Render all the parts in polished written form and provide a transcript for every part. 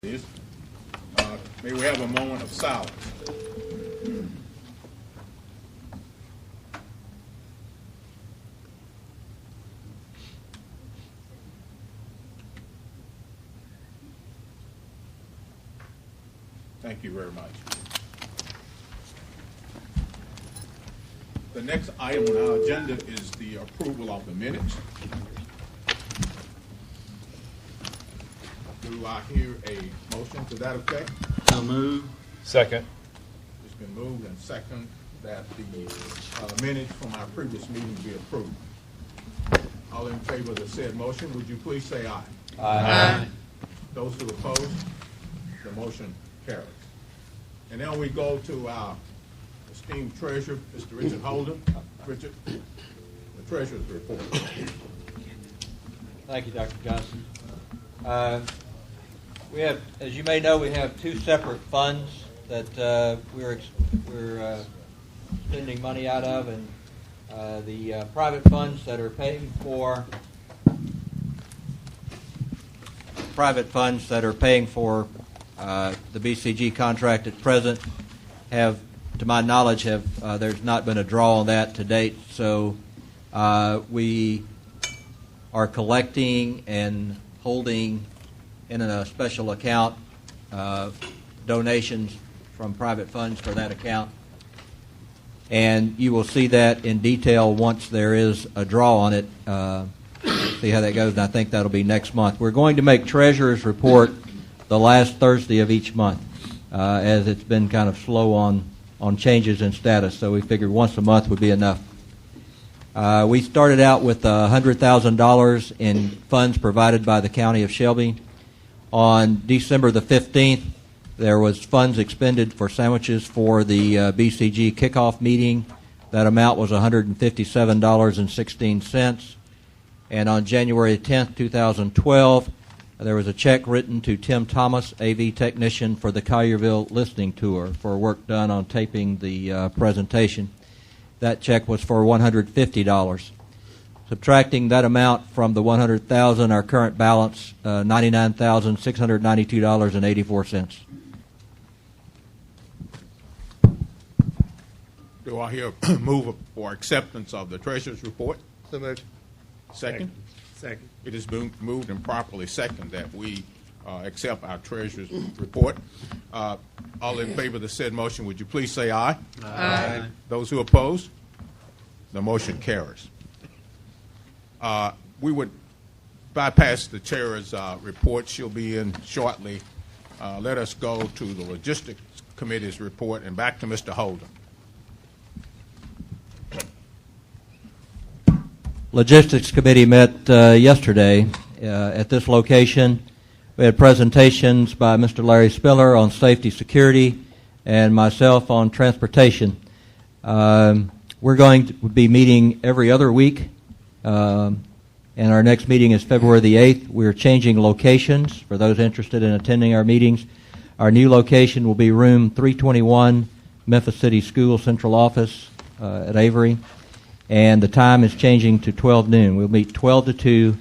May we have a moment of silence? Thank you very much. The next item on our agenda is the approval of the minutes. Do I hear a motion to that effect? So move. Second. It's been moved and second that the minutes from our previous meeting be approved. All in favor of the said motion, would you please say aye? Aye. Those who oppose, the motion carries. And now we go to our esteemed treasurer, Mr. Richard Holden. Richard, the treasurer's report. Thank you, Dr. Johnson. We have, as you may know, we have two separate funds that we're spending money out of, and the private funds that are paying for the BCG contract at present have, to my knowledge, there's not been a draw on that to date. So we are collecting and holding in a special account donations from private funds for that account. And you will see that in detail once there is a draw on it. See how that goes, and I think that'll be next month. We're going to make treasurer's report the last Thursday of each month, as it's been kind of slow on changes in status, so we figured once a month would be enough. We started out with $100,000 in funds provided by the County of Shelby. On December the 15th, there was funds expended for sandwiches for the BCG kickoff meeting. That amount was $157.16. And on January 10th, 2012, there was a check written to Tim Thomas, AV technician, for the Collierville listening tour for work done on taping the presentation. That check was for $150. Subtracting that amount from the $100,000, our current balance, $99,692.84. Do I hear a move for acceptance of the treasurer's report? So moved. Second? Second. It has been moved and properly second that we accept our treasurer's report. All in favor of the said motion, would you please say aye? Aye. Those who oppose, the motion carries. We would bypass the chair's report. She'll be in shortly. Let us go to the Logistics Committee's report and back to Mr. Holden. Logistics Committee met yesterday at this location. We had presentations by Mr. Larry Spiller on safety security and myself on transportation. We're going to be meeting every other week, and our next meeting is February the 8th. We're changing locations for those interested in attending our meetings. Our new location will be room 321, Memphis City School Central Office at Avery. And the time is changing to 12 noon. We'll meet 12 to 2,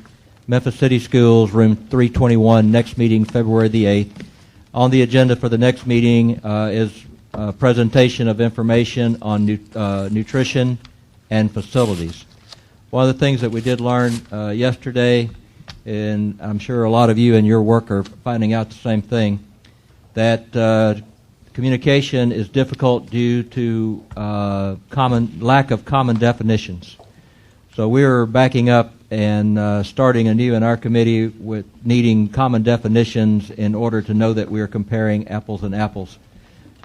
Memphis City Schools, room 321, next meeting February the 8th. On the agenda for the next meeting is a presentation of information on nutrition and facilities. One of the things that we did learn yesterday, and I'm sure a lot of you in your work are finding out the same thing, that communication is difficult due to lack of common definitions. So we're backing up and starting anew in our committee with needing common definitions in order to know that we're comparing apples and apples.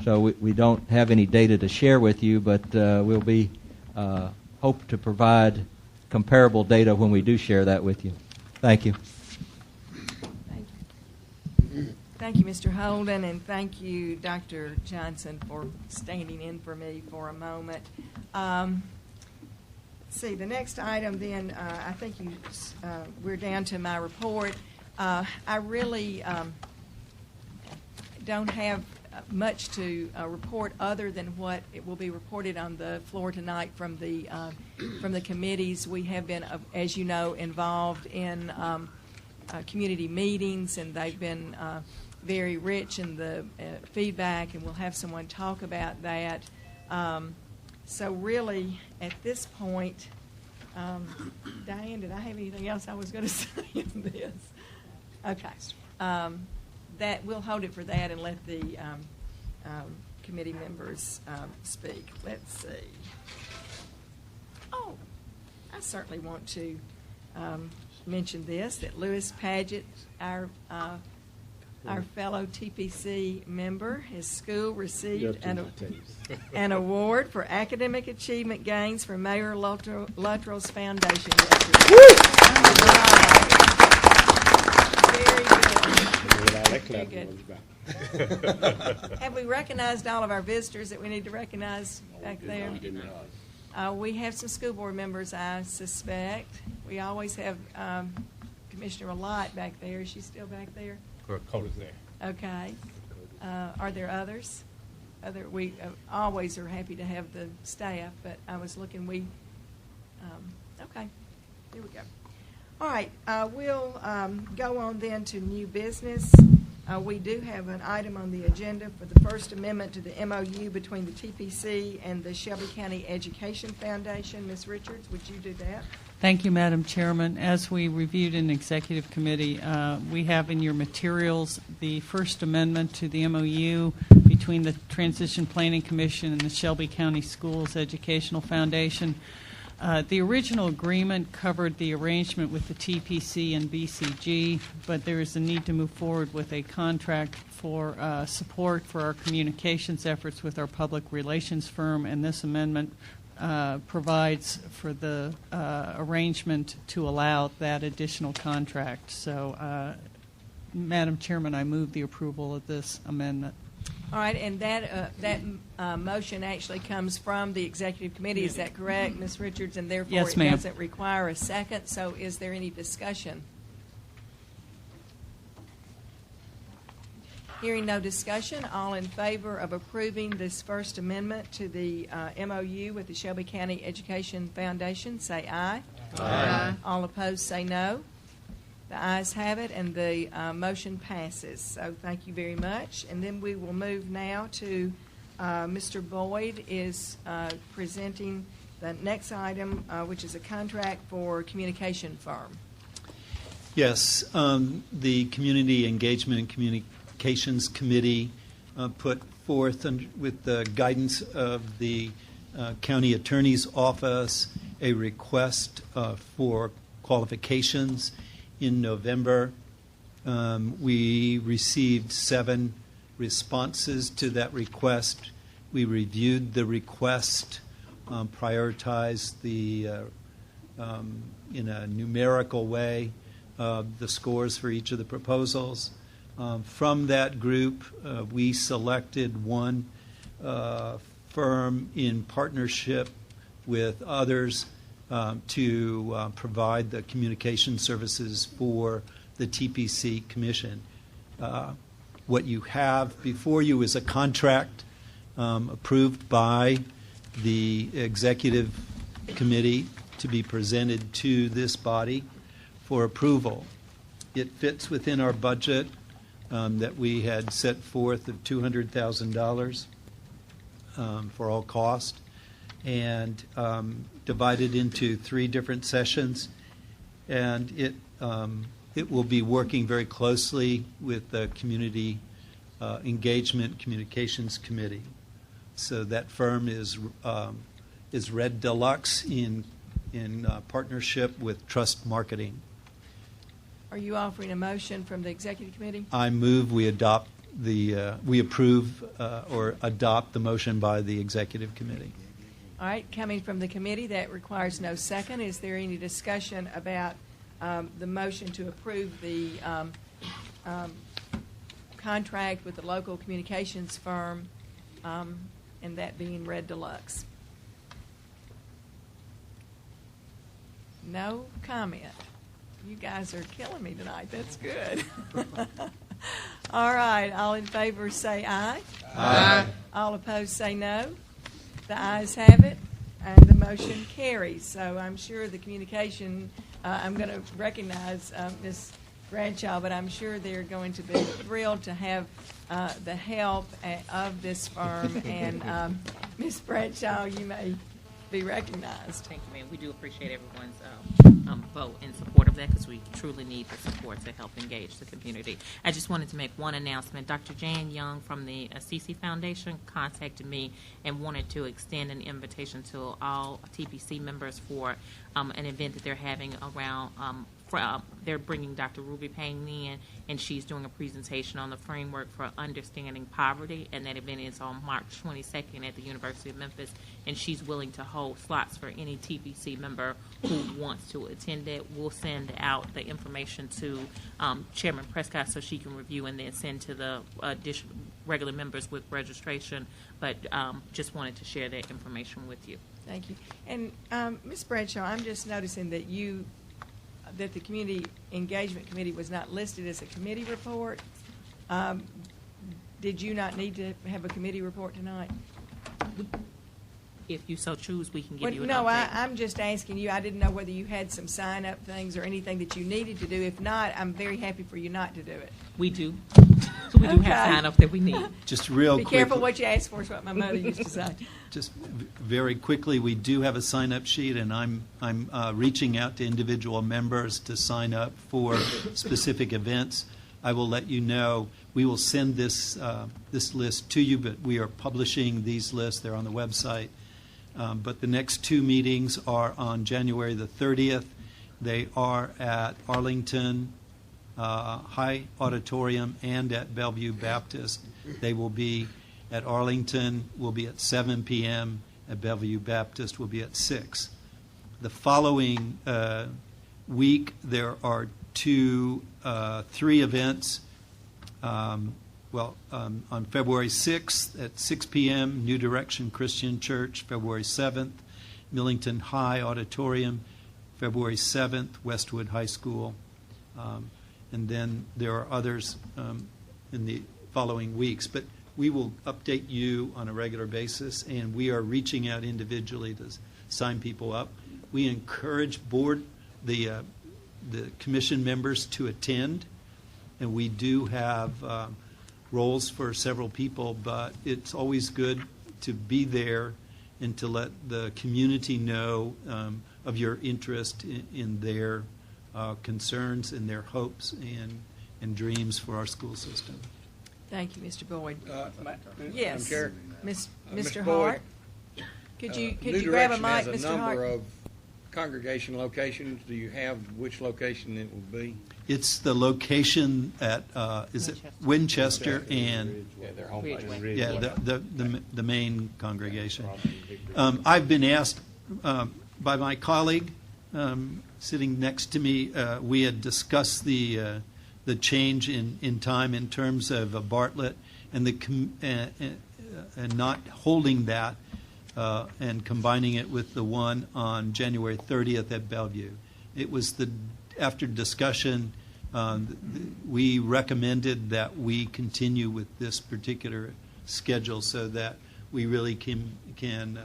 So we don't have any data to share with you, but we'll be hope to provide comparable data when we do share that with you. Thank you. Thank you, Mr. Holden, and thank you, Dr. Johnson, for standing in for me for a moment. See, the next item then, I think we're down to my report. I really don't have much to report other than what it will be reported on the floor tonight from the committees. We have been, as you know, involved in community meetings, and they've been very rich in the feedback, and we'll have someone talk about that. So really, at this point, Diane, did I have anything else I was going to say in this? Okay. That we'll hold it for that and let the committee members speak. Let's see. Oh, I certainly want to mention this, that Lewis Paget, our fellow TPC member, his school received an award for academic achievement gains from Mayor Luttrell's foundation yesterday. Very good. Have we recognized all of our visitors that we need to recognize back there? We have some school board members, I suspect. We always have Commissioner Lott back there. Is she still back there? Coda's there. Okay. Are there others? We always are happy to have the staff, but I was looking. Okay. Here we go. All right. We'll go on then to new business. We do have an item on the agenda for the First Amendment to the MOU between the TPC and the Shelby County Education Foundation. Ms. Richards, would you do that? Thank you, Madam Chairman. As we reviewed in Executive Committee, we have in your materials the First Amendment to the MOU between the Transition Planning Commission and the Shelby County Schools Educational Foundation. The original agreement covered the arrangement with the TPC and BCG, but there is a need to move forward with a contract for support for our communications efforts with our public relations firm, and this amendment provides for the arrangement to allow that additional contract. So, Madam Chairman, I move the approval of this amendment. All right, and that motion actually comes from the Executive Committee. Is that correct, Ms. Richards? And therefore, yes, it ma'am. doesn't require a second. So is there any discussion? Hearing no discussion, all in favor of approving this First Amendment to the MOU with the Shelby County Education Foundation, say aye. Aye. All opposed, say no. The ayes have it, and the motion passes. So thank you very much. And then we will move now to Mr. Boyd is presenting the next item, which is a contract for communication firm. Yes, the Community Engagement and Communications Committee put forth, with the guidance of the County Attorney's Office, a request for qualifications. In November, we received 7 responses to that request. We reviewed the request, prioritized in a numerical way the scores for each of the proposals. From that group, we selected one firm in partnership with others to provide the communication services for the TPC Commission. What you have before you is a contract approved by the Executive Committee to be presented to this body for approval. It fits within our budget that we had set forth of $200,000 for all cost, and divided into 3 different sessions, and it will be working very closely with the Community Engagement Communications Committee. So that firm is Red Deluxe in partnership with Trust Marketing. Are you offering a motion from the Executive Committee? I move we approve or adopt the motion by the Executive Committee. All right, coming from the committee, that requires no second. Is there any discussion about the motion to approve the contract with the local communications firm, and that being Red Deluxe? No comment. You guys are killing me tonight. That's good. All right, all in favor say aye. Aye. All opposed say no. The ayes have it, and the motion carries. So I'm sure the communication, I'm going to recognize Ms. Bradshaw, but I'm sure they're going to be thrilled to have the help of this firm. And Ms. Bradshaw, you may be recognized. Thank you, ma'am. We do appreciate everyone's vote in support of that, because we truly need the support to help engage the community. I just wanted to make one announcement. Dr. Jan Young from the CC Foundation contacted me and wanted to extend an invitation to all TPC members for an event that they're having around they're bringing Dr. Ruby Payne in, and she's doing a presentation on the framework for understanding poverty, and that event is on March 22nd at the University of Memphis, and she's willing to hold slots for any TPC member who wants to attend it. We'll send out the information to Chairman Prescott so she can review and then send to the regular members with registration, but just wanted to share that information with you. Thank you. And Ms. Bradshaw, I'm just noticing that that the Community Engagement Committee was not listed as a committee report. Did you not need to have a committee report tonight? If you so choose, we can give you an no, update. I'm just asking you. I didn't know whether you had some sign-up things or anything that you needed to do. If not, I'm very happy for you not to do it. We do. So we do Okay. have sign-up that we need. Just real Be quick. careful what you ask for, is what my mother used to say. Just very quickly, we do have a sign-up sheet, and I'm reaching out to individual members to sign up for specific events. I will let you know. We will send this list to you, but we are publishing these lists. They're on the website. But the next two meetings are on January the 30th. They are at Arlington High Auditorium and at Bellevue Baptist. They will be at Arlington will be at 7 p.m. At Bellevue Baptist will be at 6. The following week, there are three events. On February 6th at 6 p.m., New Direction Christian Church. February 7th, Millington High Auditorium. February 7th, Westwood High School. And then there are others in the following weeks. But we will update you on a regular basis, and we are reaching out individually to sign people up. We encourage the commission members to attend, and we do have roles for several people, but it's always good to be there and to let the community know of your interest in their concerns and their hopes and dreams for our school system. Thank you, Mr. Boyd. Madam Yes, Chair. Mr. Boyd. Hart. Could you New grab a Direction mic, has Mr. a number Hart? of congregation locations. Do you have which location it will be? It's the location at is it Winchester and Yeah, their home base. yeah the main congregation. I've been asked by my colleague sitting next to me. We had discussed the change in time in terms of Bartlett and and not holding that and combining it with the one on January 30th at Bellevue. It was after discussion, we recommended that we continue with this particular schedule so that we really can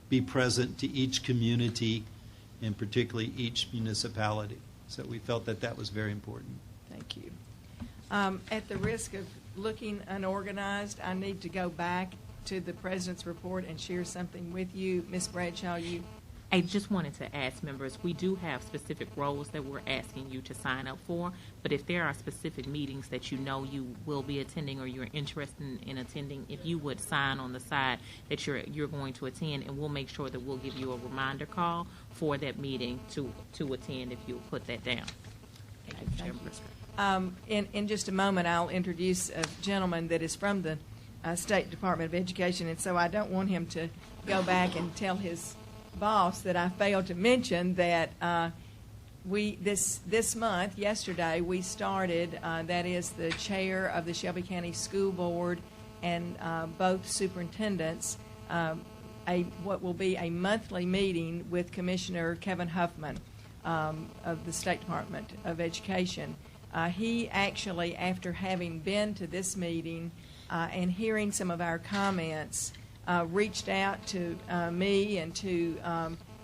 be present to each community and particularly each municipality. So we felt that was very important. Thank you. At the risk of looking unorganized, I need to go back to the President's report and share something with you. Ms. Bradshaw, I just wanted to ask members, we do have specific roles that we're asking you to sign up for, but if there are specific meetings that you know you will be attending or you're interested in attending, if you would sign on the side that you're going to attend, and we'll make sure that we'll give you a reminder call for that meeting to attend if you'll put that down. Thank you, Chairman Prescott. in just a moment, I'll introduce a gentleman that is from the State Department of Education, and so I don't want him to go back and tell his boss that I failed to mention that this month, yesterday, we started, that is the chair of the Shelby County School Board and both superintendents, what will be a monthly meeting with Commissioner Kevin Huffman of the State Department of Education. He actually, after having been to this meeting and hearing some of our comments, reached out to me and to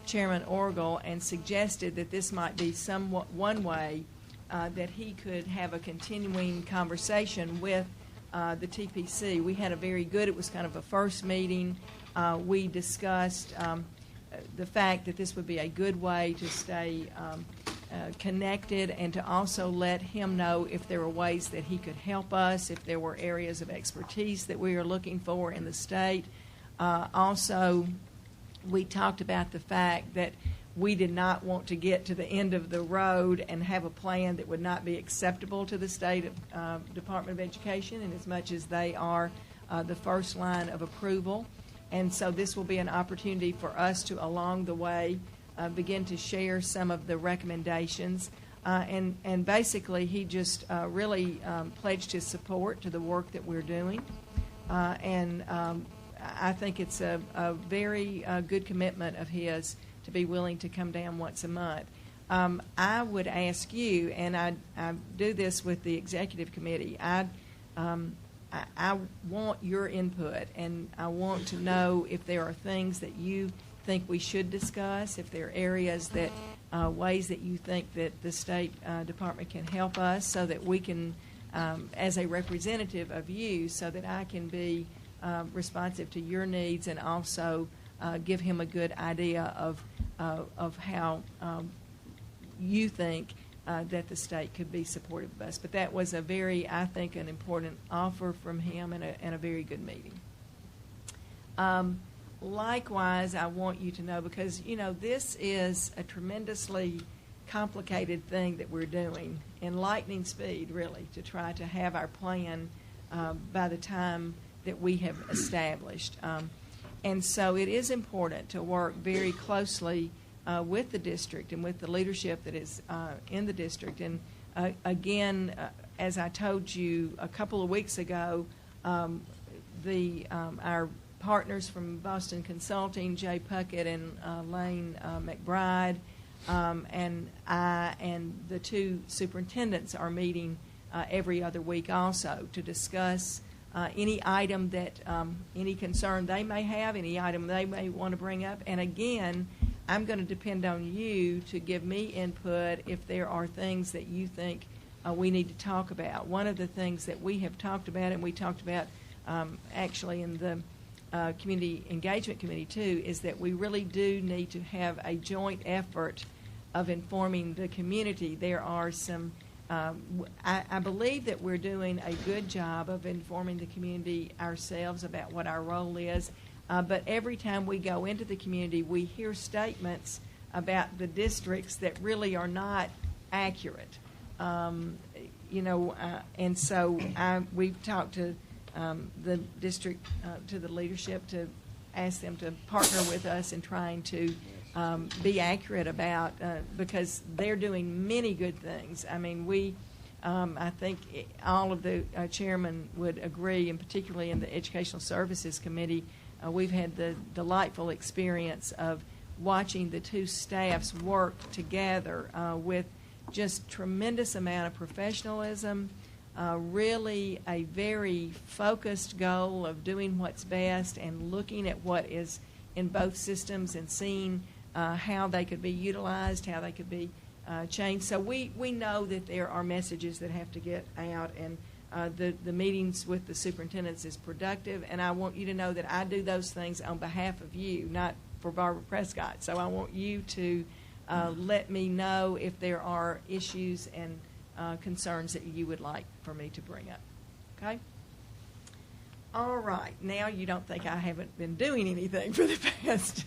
Chairman Orgel and suggested that this might be one way that he could have a continuing conversation with the TPC. We had a very good, it was kind of a first meeting. We discussed the fact that this would be a good way to stay connected and to also let him know if there were ways that he could help us, if there were areas of expertise that we are looking for in the state. Also, we talked about the fact that we did not want to get to the end of the road and have a plan that would not be acceptable to the state Department of Education, in as much as they are the first line of approval. And so this will be an opportunity for us to, along the way, begin to share some of the recommendations. And basically, he just really pledged his support to the work that we're doing. And I think it's a very good commitment of his to be willing to come down once a month. I would ask you, and I do this with the executive committee, I want your input, and I want to know if there are things that you think we should discuss, if there are areas that, ways that you think that the State Department can help us, so that we can, as a representative of you, so that I can be responsive to your needs and also give him a good idea of how you think that the state could be supportive of us. But that was a very, I think, an important offer from him and a very good meeting. Likewise, I want you to know, because, you know, this is a tremendously complicated thing that we're doing in lightning speed, really, to try to have our plan by the time that we have established. And so it is important to work very closely with the district and with the leadership that is in the district. And again, as I told you a couple of weeks ago, our partners from Boston Consulting, Jay Puckett and Lane McBride, and I and the two superintendents are meeting every other week also to discuss any item that, any concern they may have, any item they may want to bring up. And again, I'm going to depend on you to give me input if there are things that you think we need to talk about. One of the things that we have talked about, and we talked about actually in the Community Engagement Committee too, is that we really do need to have a joint effort of informing the community. There are some I believe that we're doing a good job of informing the community ourselves about what our role is. But every time we go into the community, we hear statements about the districts that really are not accurate. And so we've talked to the district, to the leadership, to ask them to partner with us in trying to be accurate about, because they're doing many good things. I mean, I think all of the chairmen would agree, and particularly in the Educational Services Committee, we've had the delightful experience of watching the two staffs work together with just tremendous amount of professionalism, really a very focused goal of doing what's best and looking at what is in both systems and seeing how they could be utilized, how they could be changed. So we know that there are messages that have to get out, and the meetings with the superintendents is productive, and I want you to know that I do those things on behalf of you, not for Barbara Prescott. So I want you to let me know if there are issues and concerns that you would like for me to bring up. Okay? All right. Now you don't think I haven't been doing anything for the past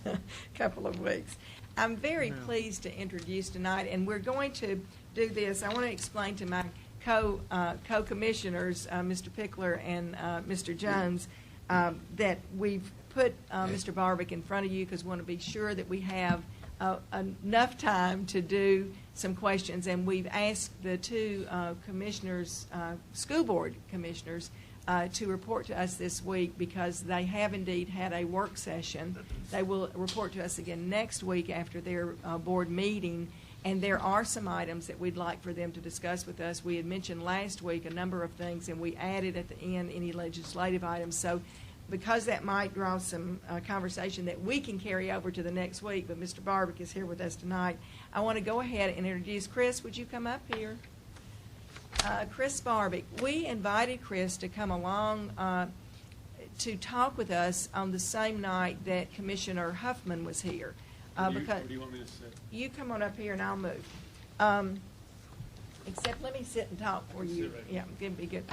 couple of weeks. I'm very pleased to introduce tonight, and we're going to do this. I want to explain to my co-commissioners, Mr. Pickler and Mr. Jones, that we've put Mr. Barbick in front of you because we want to be sure that we have enough time to do some questions. And we've asked the two commissioners, school board commissioners, to report to us this week because they have indeed had a work session. They will report to us again next week after their board meeting, and there are some items that we'd like for them to discuss with us. We had mentioned last week a number of things, and we added at the end any legislative items. So because that might draw some conversation that we can carry over to the next week, but Mr. Barbick is here with us tonight, I want to go ahead and introduce Chris. Would you come up here? Chris Barbic. We invited Chris to come along to talk with us on the same night that Commissioner Huffman was here. Because Where do you want me to sit? you come on up here and I'll move. Except let me sit and talk for you. Sit right Yeah, it'd be good.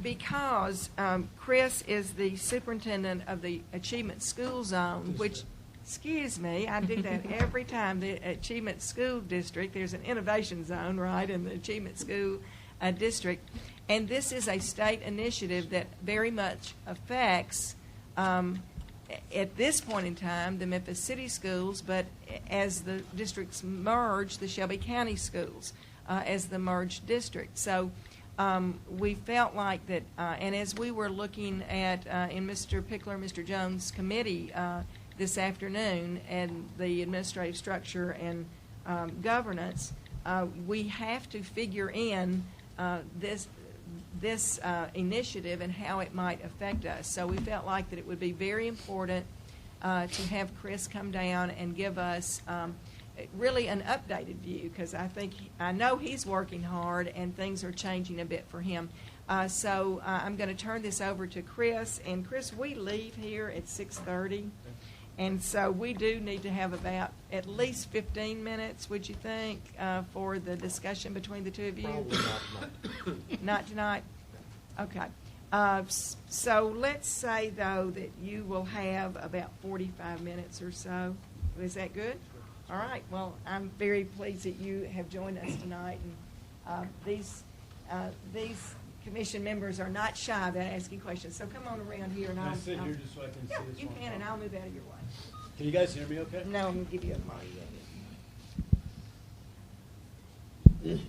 Because Chris is the superintendent of the Achievement School Zone, which, excuse me, I do that every time. The Achievement School District, there's an innovation zone, right, in the Achievement School District. And this is a state initiative that very much affects, at this point in time, the Memphis City schools, but as the districts merge, the Shelby County schools as the merged district. So we felt like that, and as we were looking at in Mr. Pickler, Mr. Jones' committee this afternoon, and the administrative structure and governance, we have to figure in this initiative and how it might affect us. So we felt like that it would be very important to have Chris come down and give us really an updated view, because I know he's working hard and things are changing a bit for him. So I'm going to turn this over to Chris. And Chris, we leave here at 6:30. And so we do need to have about at least 15 minutes, would you think, for the discussion between the two of you? Probably not tonight. Not tonight? Okay. So let's say, though, that you will have about 45 minutes or so. Is that good? All right. Well, I'm very pleased that you have joined us tonight. And these commission members are not shy about asking questions. So come on around here, and Can I'll I sit here just so I can see this you one? can, and I'll move out of your way. Can you guys hear me okay? No, I'm going to give you a mic.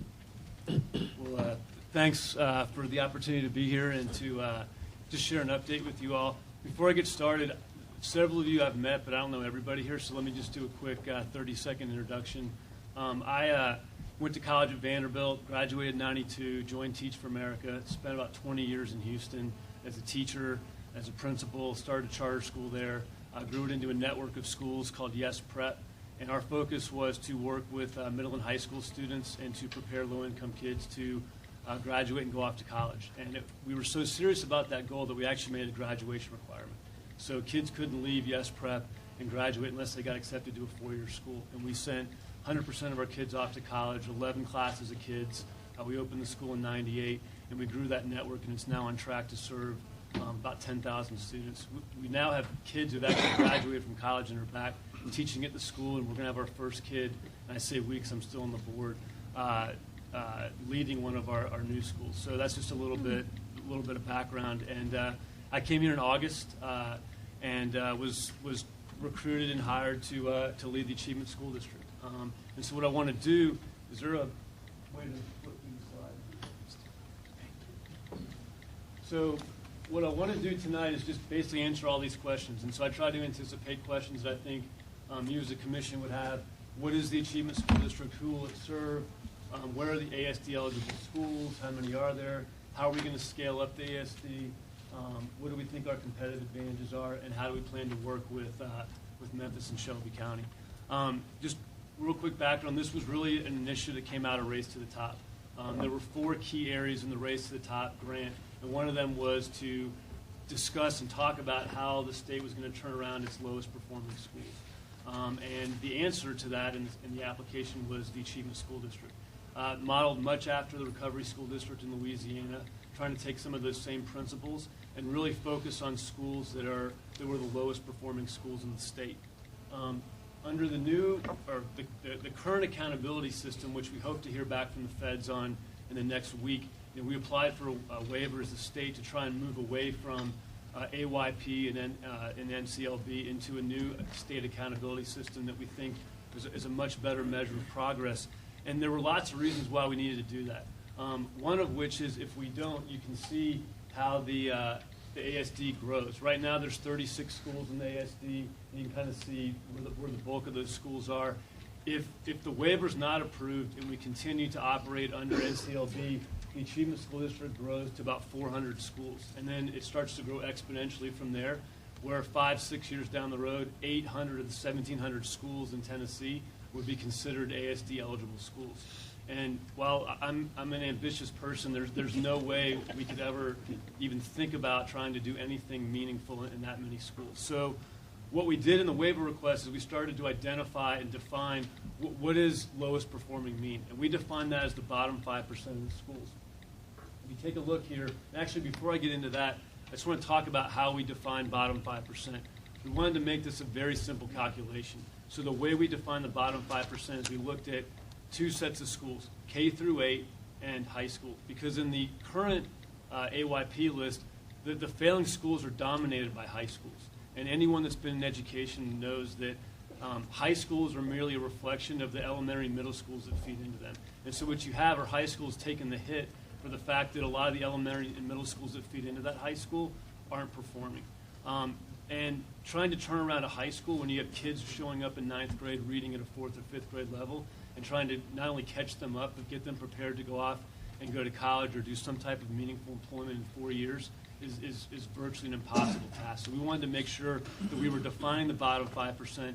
Well, thanks for the opportunity to be here and to just share an update with you all. Before I get started, several of you I've met, but I don't know everybody here, so let me just do a quick 30-second introduction. I went to college at Vanderbilt, graduated in '92, joined Teach for America, spent about 20 years in Houston as a teacher, as a principal, started a charter school there. I grew it into a network of schools called Yes Prep, and our focus was to work with middle and high school students and to prepare low-income kids to graduate and go off to college. And we were so serious about that goal that we actually made a graduation requirement. So kids couldn't leave Yes Prep and graduate unless they got accepted to a four-year school. And we sent 100% of our kids off to college, 11 classes of kids. We opened the school in '98, and we grew that network, and it's now on track to serve about 10,000 students. We now have kids who've actually graduated from college and are back teaching at the school, and we're going to have our first kid, and I say we because I'm still on the board, leading one of our new schools. So that's just a little bit of background. And I came here in August and was recruited and hired to lead the Achievement School District. And so what I want to do, is there a way to flip through the slide? So what I want to do tonight is just basically answer all these questions. And so I try to anticipate questions that I think you as a commission would have. What is the Achievement School District? Who will it serve? Where are the ASD eligible schools? How many are there? How are we going to scale up the ASD? What do we think our competitive advantages are? And how do we plan to work with Memphis and Shelby County? Just real quick background, this was really an initiative that came out of Race to the Top. There were 4 key areas in the Race to the Top grant, and one of them was to discuss and talk about how the state was going to turn around its lowest performing schools. And the answer to that in the application was the Achievement School District, modeled much after the Recovery School District in Louisiana, trying to take some of those same principles and really focus on schools that were the lowest performing schools in the state. Under the new, or the current accountability system, which we hope to hear back from the feds on in the next week, we applied for a waiver as a state to try and move away from AYP and NCLB into a new state accountability system that we think is a much better measure of progress. And there were lots of reasons why we needed to do that. One of which is if we don't, you can see how the ASD grows. Right now there's 36 schools in the ASD, and you can kind of see where the bulk of those schools are. If the waiver's not approved and we continue to operate under NCLB, the Achievement School District grows to about 400 schools. And then it starts to grow exponentially from there, where 5-6 years down the road, 800 of the 1,700 schools in Tennessee would be considered ASD eligible schools. And while I'm an ambitious person, there's no way we could ever even think about trying to do anything meaningful in that many schools. So what we did in the waiver request is we started to identify and define what is lowest performing mean. And we defined that as the bottom 5% of the schools. If you take a look here, and actually before I get into that, I just want to talk about how we define bottom 5%. We wanted to make this a very simple calculation. So the way we define the bottom 5% is we looked at two sets of schools, K through 8 and high school. Because in the current AYP list, the failing schools are dominated by high schools. And anyone that's been in education knows that high schools are merely a reflection of the elementary and middle schools that feed into them. And so what you have are high schools taking the hit for the fact that a lot of the elementary and middle schools that feed into that high school aren't performing. And trying to turn around a high school when you have kids showing up in 9th grade reading at a 4th or 5th grade level and trying to not only catch them up but get them prepared to go off and go to college or do some type of meaningful employment in 4 years is virtually an impossible task. So we wanted to make sure that we were defining the bottom 5%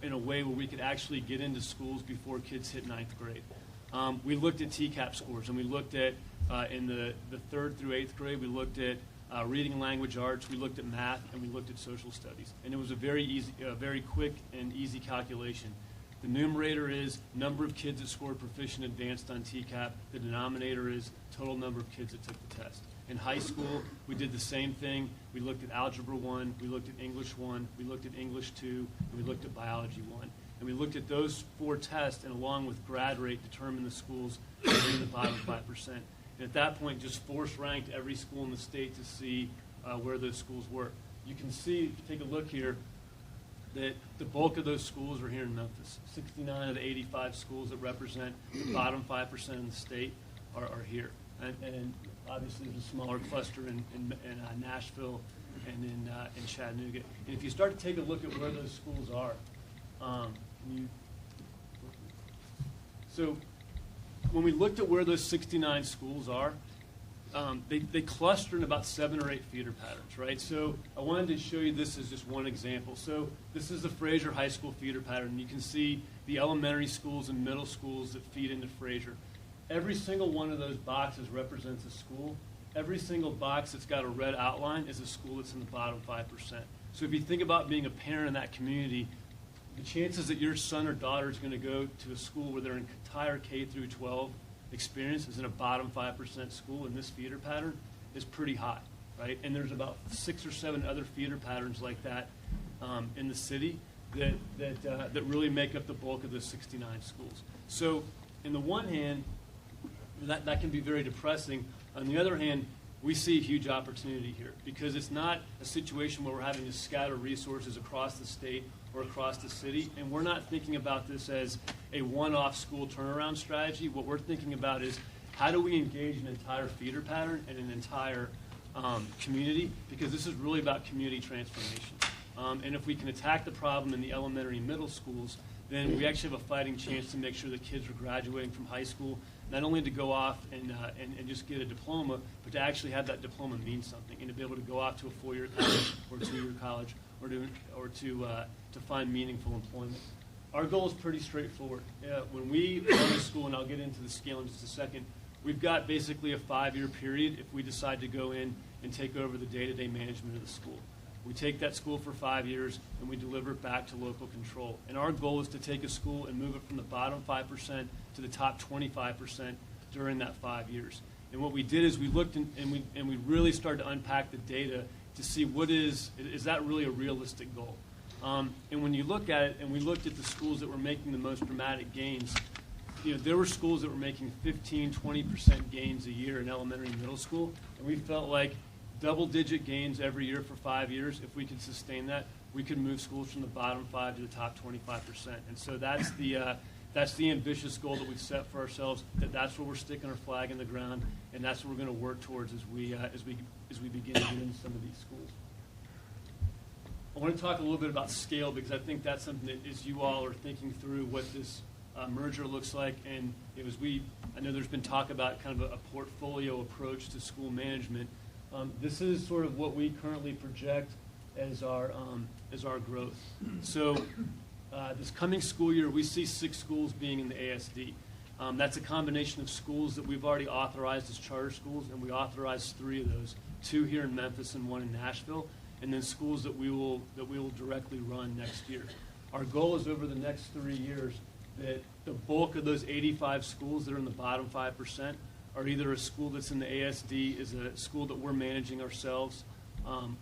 in a way where we could actually get into schools before kids hit 9th grade. We looked at TCAP scores, and we looked at, in the 3rd through 8th grade, we looked at reading and language arts, we looked at math, and we looked at social studies. And it was a very quick and easy calculation. The numerator is number of kids that scored proficient advanced on TCAP. The denominator is total number of kids that took the test. In high school, we did the same thing. We looked at Algebra 1, we looked at English 1, we looked at English 2, and we looked at Biology 1. And we looked at those 4 tests, and along with grad rate, determined the schools that were in the bottom 5%. And at that point, just force-ranked every school in the state to see where those schools were. You can see, if you take a look here, that the bulk of those schools are here in Memphis. 69 of the 85 schools that represent the bottom 5% in the state are here. And obviously there's a smaller cluster in Nashville and in Chattanooga. And if you start to take a look at where those schools are, so when we looked at where those 69 schools are, they cluster in about 7 or 8 feeder patterns, right? So I wanted to show you this as just one example. So this is the Fraser High School feeder pattern. You can see the elementary schools and middle schools that feed into Fraser. Every single one of those boxes represents a school. Every single box that's got a red outline is a school that's in the bottom 5%. So if you think about being a parent in that community, the chances that your son or daughter is going to go to a school where their entire K through 12 experience is in a bottom 5% school in this feeder pattern is pretty high, right? And there's about 6 or 7 other feeder patterns like that in the city that really make up the bulk of the 69 schools. So, in the one hand, that can be very depressing. On the other hand, we see a huge opportunity here because it's not a situation where we're having to scatter resources across the state or across the city, and we're not thinking about this as a one-off school turnaround strategy. What we're thinking about is how do we engage an entire feeder pattern and an entire community, because this is really about community transformation. And if we can attack the problem in the elementary and middle schools, then we actually have a fighting chance to make sure that kids are graduating from high school, not only to go off and just get a diploma, but to actually have that diploma mean something and to be able to go off to a 4-year college or 2-year college or to find meaningful employment. Our goal is pretty straightforward. When we run a school, and I'll get into the scale in just a second, we've got basically a 5-year period if we decide to go in and take over the day-to-day management of the school. We take that school for 5 years and we deliver it back to local control. And our goal is to take a school and move it from the bottom 5% to the top 25% during that 5 years. And what we did is we looked and we really started to unpack the data to see is that really a realistic goal? And when you look at it, and we looked at the schools that were making the most dramatic gains, there were schools that were making 15, 20% gains a year in elementary and middle school, and we felt like double-digit gains every year for 5 years, if we could sustain that, we could move schools from the bottom 5 to the top 25%. And so that's the ambitious goal that we've set for ourselves. That's where we're sticking our flag in the ground, and that's what we're going to work towards as we begin to get into some of these schools. I want to talk a little bit about scale because I think that's something that as you all are thinking through what this merger looks like, and I know there's been talk about kind of a portfolio approach to school management. This is sort of what we currently project as our growth. So this coming school year, we see 6 schools being in the ASD. That's a combination of schools that we've already authorized as charter schools, and we authorized 3 of those, 2 here in Memphis and 1 in Nashville, and then schools that we will directly run next year. Our goal is over the next 3 years that the bulk of those 85 schools that are in the bottom 5% are either a school that's in the ASD, is a school that we're managing ourselves,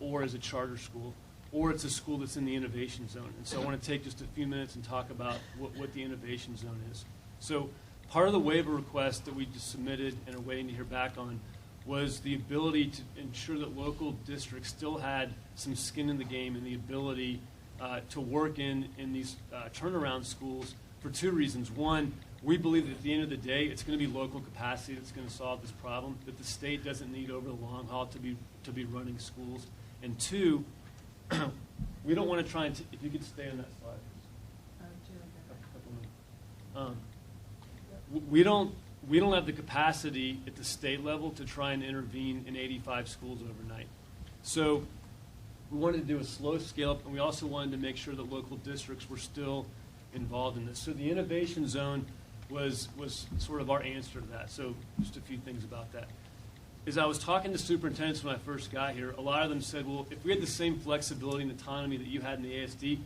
or is a charter school, or it's a school that's in the innovation zone. And so I want to take just a few minutes and talk about what the innovation zone is. So part of the waiver request that we just submitted and are waiting to hear back on was the ability to ensure that local districts still had some skin in the game and the ability to work in these turnaround schools for 2 reasons. One, we believe that at the end of the day, it's going to be local capacity that's going to solve this problem, that the state doesn't need over the long haul to be running schools. And 2, we don't want to try and, if you could stay on that slide. We don't have the capacity at the state level to try and intervene in 85 schools overnight. So we wanted to do a slow scale up, and we also wanted to make sure that local districts were still involved in this. So the innovation zone was sort of our answer to that. So just a few things about that. As I was talking to superintendents when I first got here, a lot of them said, well, if we had the same flexibility and autonomy that you had in the ASD,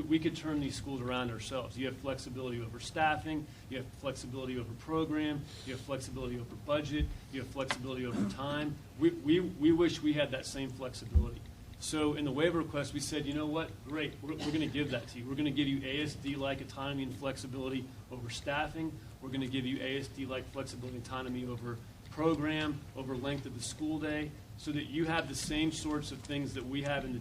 we could turn these schools around ourselves. You have flexibility over staffing, you have flexibility over program, you have flexibility over budget, you have flexibility over time. We wish we had that same flexibility. So in the waiver request, we said, you know what, great, we're going to give that to you. We're going to give you ASD-like autonomy and flexibility over staffing. We're going to give you ASD-like flexibility and autonomy over program, over length of the school day, so that you have the same sorts of things that we have in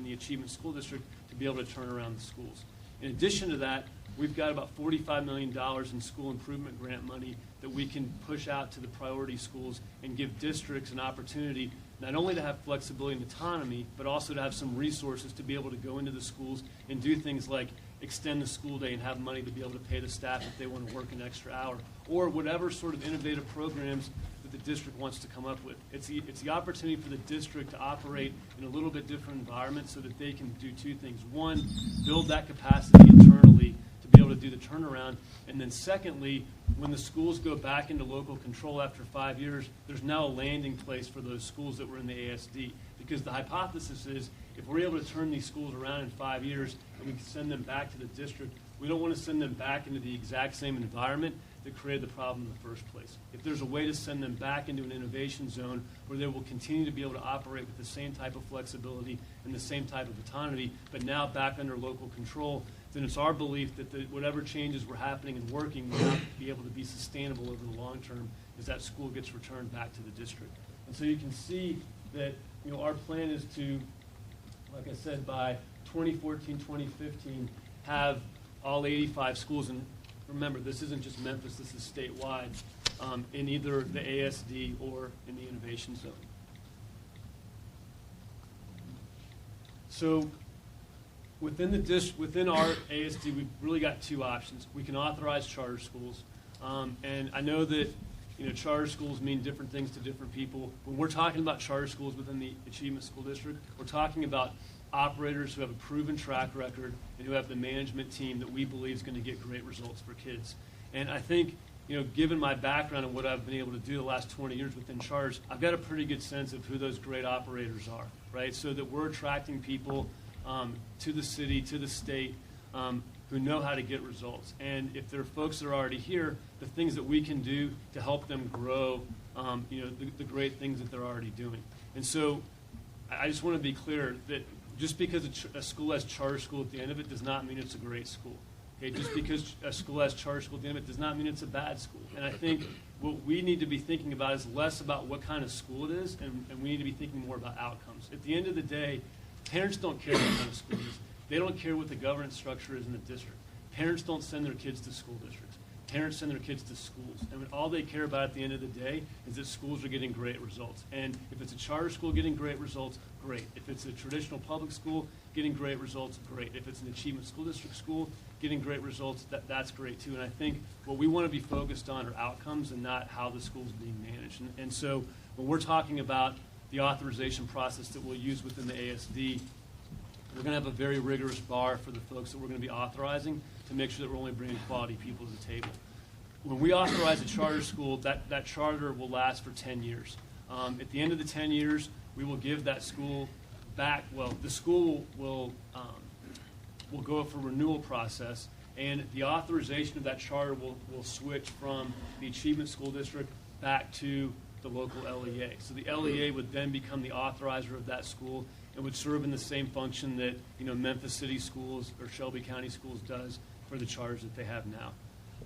the Achievement School District to be able to turn around the schools. In addition to that, we've got about $45 million in school improvement grant money that we can push out to the priority schools and give districts an opportunity not only to have flexibility and autonomy, but also to have some resources to be able to go into the schools and do things like extend the school day and have money to be able to pay the staff if they want to work an extra hour, or whatever sort of innovative programs that the district wants to come up with. It's the opportunity for the district to operate in a little bit different environment so that they can do 2 things. One, build that capacity internally to be able to do the turnaround, and then secondly, when the schools go back into local control after 5 years, there's now a landing place for those schools that were in the ASD. Because the hypothesis is, if we're able to turn these schools around in 5 years and we can send them back to the district, we don't want to send them back into the exact same environment that created the problem in the first place. If there's a way to send them back into an innovation zone where they will continue to be able to operate with the same type of flexibility and the same type of autonomy, but now back under local control, then it's our belief that whatever changes were happening and working will not be able to be sustainable over the long term as that school gets returned back to the district. And so you can see that our plan is to, like I said, by 2014, 2015, have all 85 schools, and remember, this isn't just Memphis, this is statewide, in either the ASD or in the innovation zone. So within our ASD, we've really got 2 options. We can authorize charter schools, and I know that charter schools mean different things to different people. When we're talking about charter schools within the Achievement School District, we're talking about operators who have a proven track record and who have the management team that we believe is going to get great results for kids. And I think, given my background and what I've been able to do the last 20 years within charters, I've got a pretty good sense of who those great operators are, right? So that we're attracting people to the city, to the state, who know how to get results. And if there are folks that are already here, the things that we can do to help them grow, the great things that they're already doing. And so I just want to be clear that just because a school has charter school at the end of it does not mean it's a great school. Okay? Just because a school has charter school at the end of it does not mean it's a bad school. And I think what we need to be thinking about is less about what kind of school it is, and we need to be thinking more about outcomes. At the end of the day, parents don't care what kind of school it is. They don't care what the governance structure is in the district. Parents don't send their kids to school districts. Parents send their kids to schools. And all they care about at the end of the day is that schools are getting great results. And if it's a charter school getting great results, great. If it's a traditional public school getting great results, great. If it's an Achievement School District school getting great results, that's great too. And I think what we want to be focused on are outcomes and not how the school is being managed. And so when we're talking about the authorization process that we'll use within the ASD, we're going to have a very rigorous bar for the folks that we're going to be authorizing to make sure that we're only bringing quality people to the table. when we authorize a charter school, that charter will last for 10 years. At the end of the 10 years, we will give that school back. Well, the school will go up for renewal process, and the authorization of that charter will switch from the Achievement School District back to the local LEA. So the LEA would then become the authorizer of that school and would serve in the same function that Memphis City Schools or Shelby County Schools does for the charters that they have now.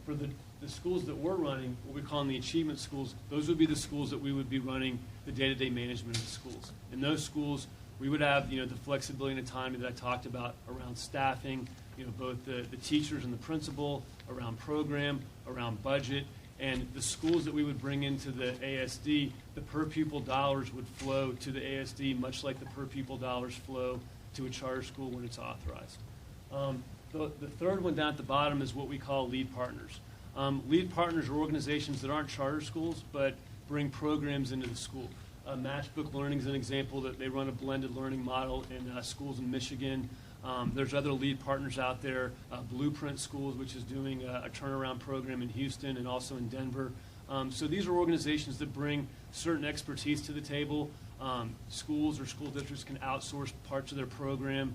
For the schools that we're running, what we call the achievement schools, those would be the schools that we would be running the day-to-day management of the schools. In those schools, we would have the flexibility and autonomy that I talked about around staffing, both the teachers and the principal, around program, around budget, and the schools that we would bring into the ASD, the per pupil dollars would flow to the ASD much like the per pupil dollars flow to a charter school when it's authorized. The third one down at the bottom is what we call lead partners. Lead partners are organizations that aren't charter schools but bring programs into the school. Matchbook Learning is an example that they run a blended learning model in schools in Michigan. There's other lead partners out there, Blueprint Schools, which is doing a turnaround program in Houston and also in Denver. So these are organizations that bring certain expertise to the table. Schools or school districts can outsource parts of their program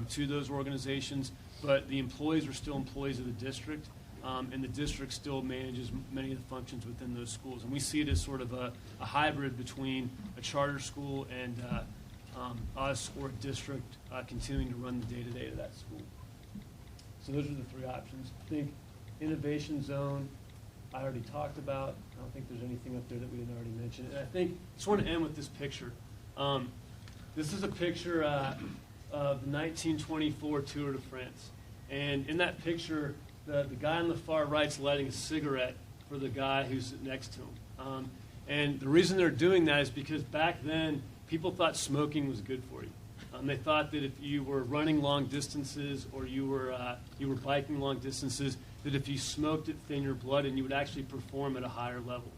to those organizations, but the employees are still employees of the district, and the district still manages many of the functions within those schools. And we see it as sort of a hybrid between a charter school and us or a district continuing to run the day-to-day of that school. So those are the three options. I think Innovation Zone, I already talked about. I don't think there's anything up there that we didn't already mention. And I think I just want to end with this picture. This is a picture of the 1924 Tour de France. And in that picture, the guy on the far right's lighting a cigarette for the guy who's next to him. And the reason they're doing that is because back then, people thought smoking was good for you. They thought that if you were running long distances or you were biking long distances, that if you smoked it thin your blood and you would actually perform at a higher level.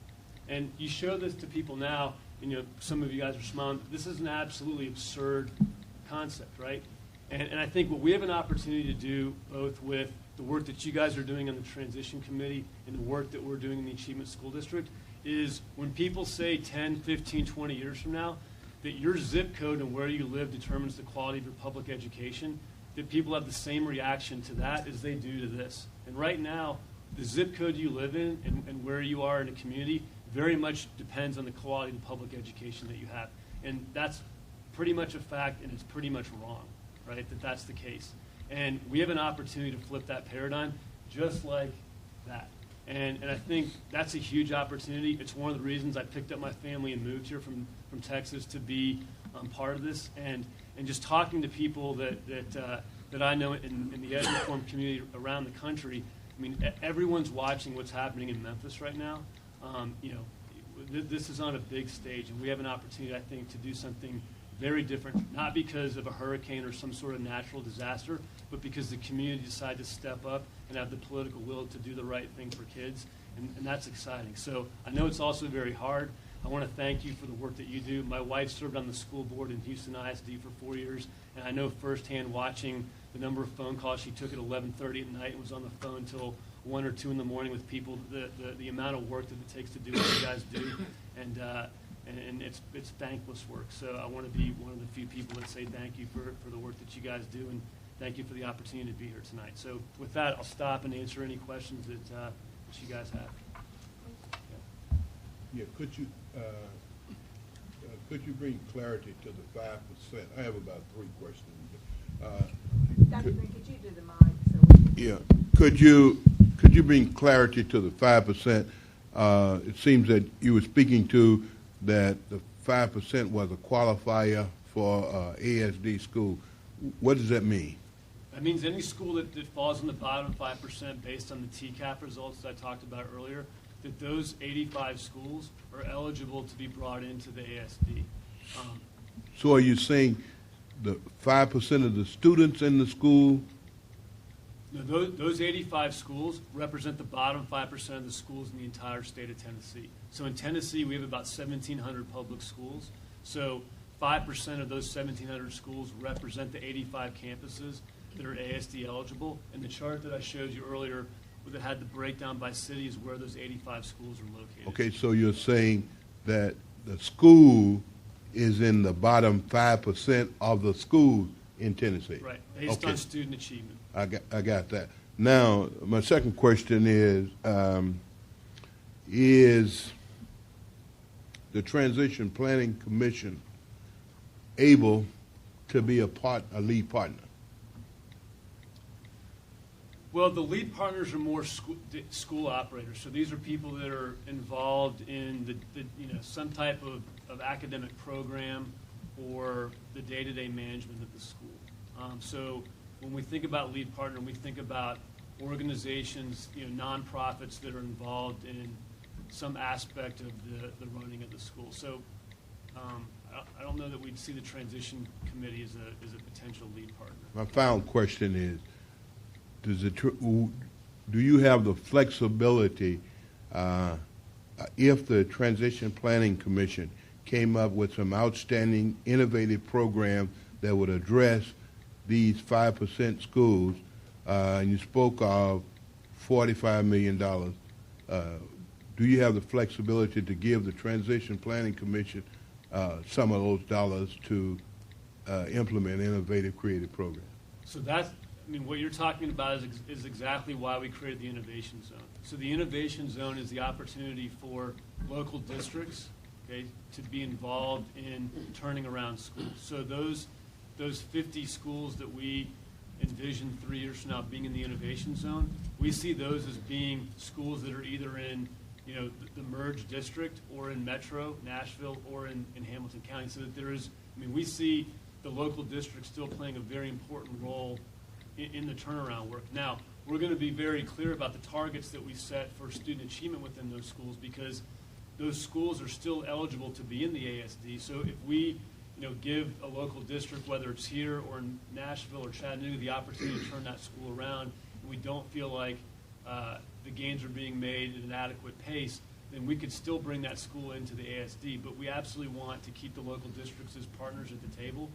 And you show this to people now, and some of you guys are smiling. This is an absolutely absurd concept, right? And I think what we have an opportunity to do, both with the work that you guys are doing on the transition committee and the work that we're doing in the Achievement School District, is when people say 10, 15, 20 years from now, that your zip code and where you live determines the quality of your public education, that people have the same reaction to that as they do to this. And right now, the zip code you live in and where you are in a community very much depends on the quality of the public education that you have. And that's pretty much a fact, and it's pretty much wrong, right, that that's the case. And we have an opportunity to flip that paradigm just like that. And I think that's a huge opportunity. It's one of the reasons I picked up my family and moved here from Texas to be part of this. And just talking to people that I know in the ed reform community around the country, I mean, everyone's watching what's happening in Memphis right now. This is on a big stage, and we have an opportunity, I think, to do something very different, not because of a hurricane or some sort of natural disaster, but because the community decided to step up and have the political will to do the right thing for kids, and that's exciting. So I know it's also very hard. I want to thank you for the work that you do. My wife served on the school board in Houston ISD for 4 years, and I know firsthand watching the number of phone calls she took at 11:30 at night and was on the phone until 1 or 2 in the morning with people, the amount of work that it takes to do what you guys do, and it's thankless work. So I want to be one of the few people that say thank you for the work that you guys do, and thank you for the opportunity to be here tonight. So with that, I'll stop and answer any questions that you guys have. Yeah, could you bring clarity to the 5%? I have about 3 questions. Dr. Green, could you do the mic? So Yeah, could you bring clarity to the 5%? It seems that you were speaking to that the 5% was a qualifier for ASD school. What does that mean? That means any school that falls in the bottom 5% based on the TCAP results that I talked about earlier, that those 85 schools are eligible to be brought into the ASD. So are you saying the 5% of the students in the school? No, those 85 schools represent the bottom 5% of the schools in the entire state of Tennessee. So in Tennessee, we have about 1,700 public schools. So 5% of those 1,700 schools represent the 85 campuses that are ASD eligible. And the chart that I showed you earlier that had the breakdown by cities where those 85 schools are located. Okay, so you're saying that the school is in the bottom 5% of the schools in Tennessee? Right, based Okay. on student achievement. I got that. Now, my second question is the Transition Planning Commission able to be a lead partner? Well, the lead partners are more school operators. So these are people that are involved in some type of academic program or the day-to-day management of the school. So when we think about lead partner, we think about organizations, nonprofits that are involved in some aspect of the running of the school. So I don't know that we'd see the transition committee as a potential lead partner. My final question is, do you have the flexibility if the Transition Planning Commission came up with some outstanding, innovative program that would address these 5% schools, and you spoke of $45 million, do you have the flexibility to give the Transition Planning Commission some of those dollars to implement innovative, creative programs? So what you're talking about is exactly why we created the Innovation Zone. So the Innovation Zone is the opportunity for local districts, to be involved in turning around schools. So those 50 schools that we envision 3 years from now being in the Innovation Zone, we see those as being schools that are either in the merged district or in Metro, Nashville, or in Hamilton County. So that we see the local district still playing a very important role in the turnaround work. Now, we're going to be very clear about the targets that we set for student achievement within those schools, because those schools are still eligible to be in the ASD. So if we give a local district, whether it's here or in Nashville or Chattanooga, the opportunity to turn that school around, and we don't feel like the gains are being made at an adequate pace, then we could still bring that school into the ASD. But we absolutely want to keep the local districts as partners at the table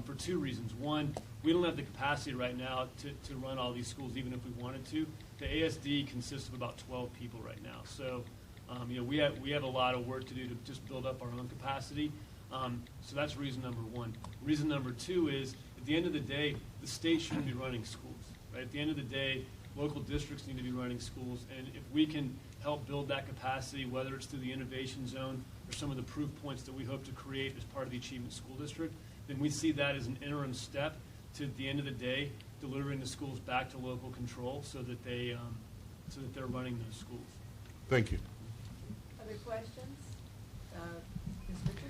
for two reasons. One, we don't have the capacity right now to run all these schools, even if we wanted to. The ASD consists of about 12 people right now. So we have a lot of work to do to just build up our own capacity. So that's reason number one. Reason number two is, at the end of the day, the state shouldn't be running schools. Right? At the end of the day, local districts need to be running schools, and if we can help build that capacity, whether it's through the Innovation Zone or some of the proof points that we hope to create as part of the Achievement School District, then we see that as an interim step to, at the end of the day, delivering the schools back to local control so that they're running those schools. Thank you. Other questions? Ms. Richards?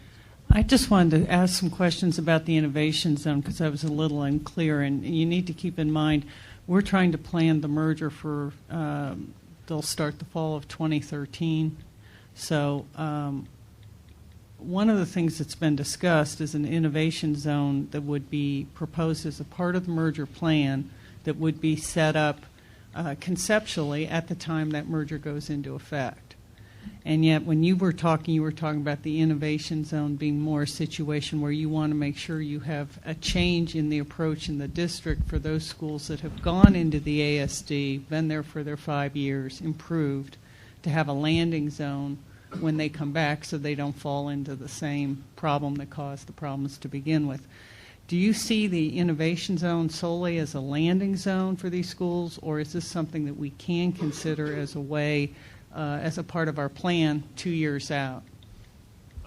I just wanted to ask some questions about the Innovation Zone because I was a little unclear, and you need to keep in mind we're trying to plan the merger for, they'll start the fall of 2013. So one of the things that's been discussed is an Innovation Zone that would be proposed as a part of the merger plan that would be set up conceptually at the time that merger goes into effect. And yet when you were talking about the Innovation Zone being more a situation where you want to make sure you have a change in the approach in the district for those schools that have gone into the ASD, been there for their 5 years, improved, to have a landing zone when they come back so they don't fall into the same problem that caused the problems to begin with. Do you see the Innovation Zone solely as a landing zone for these schools, or is this something that we can consider as a way, as a part of our plan 2 years out?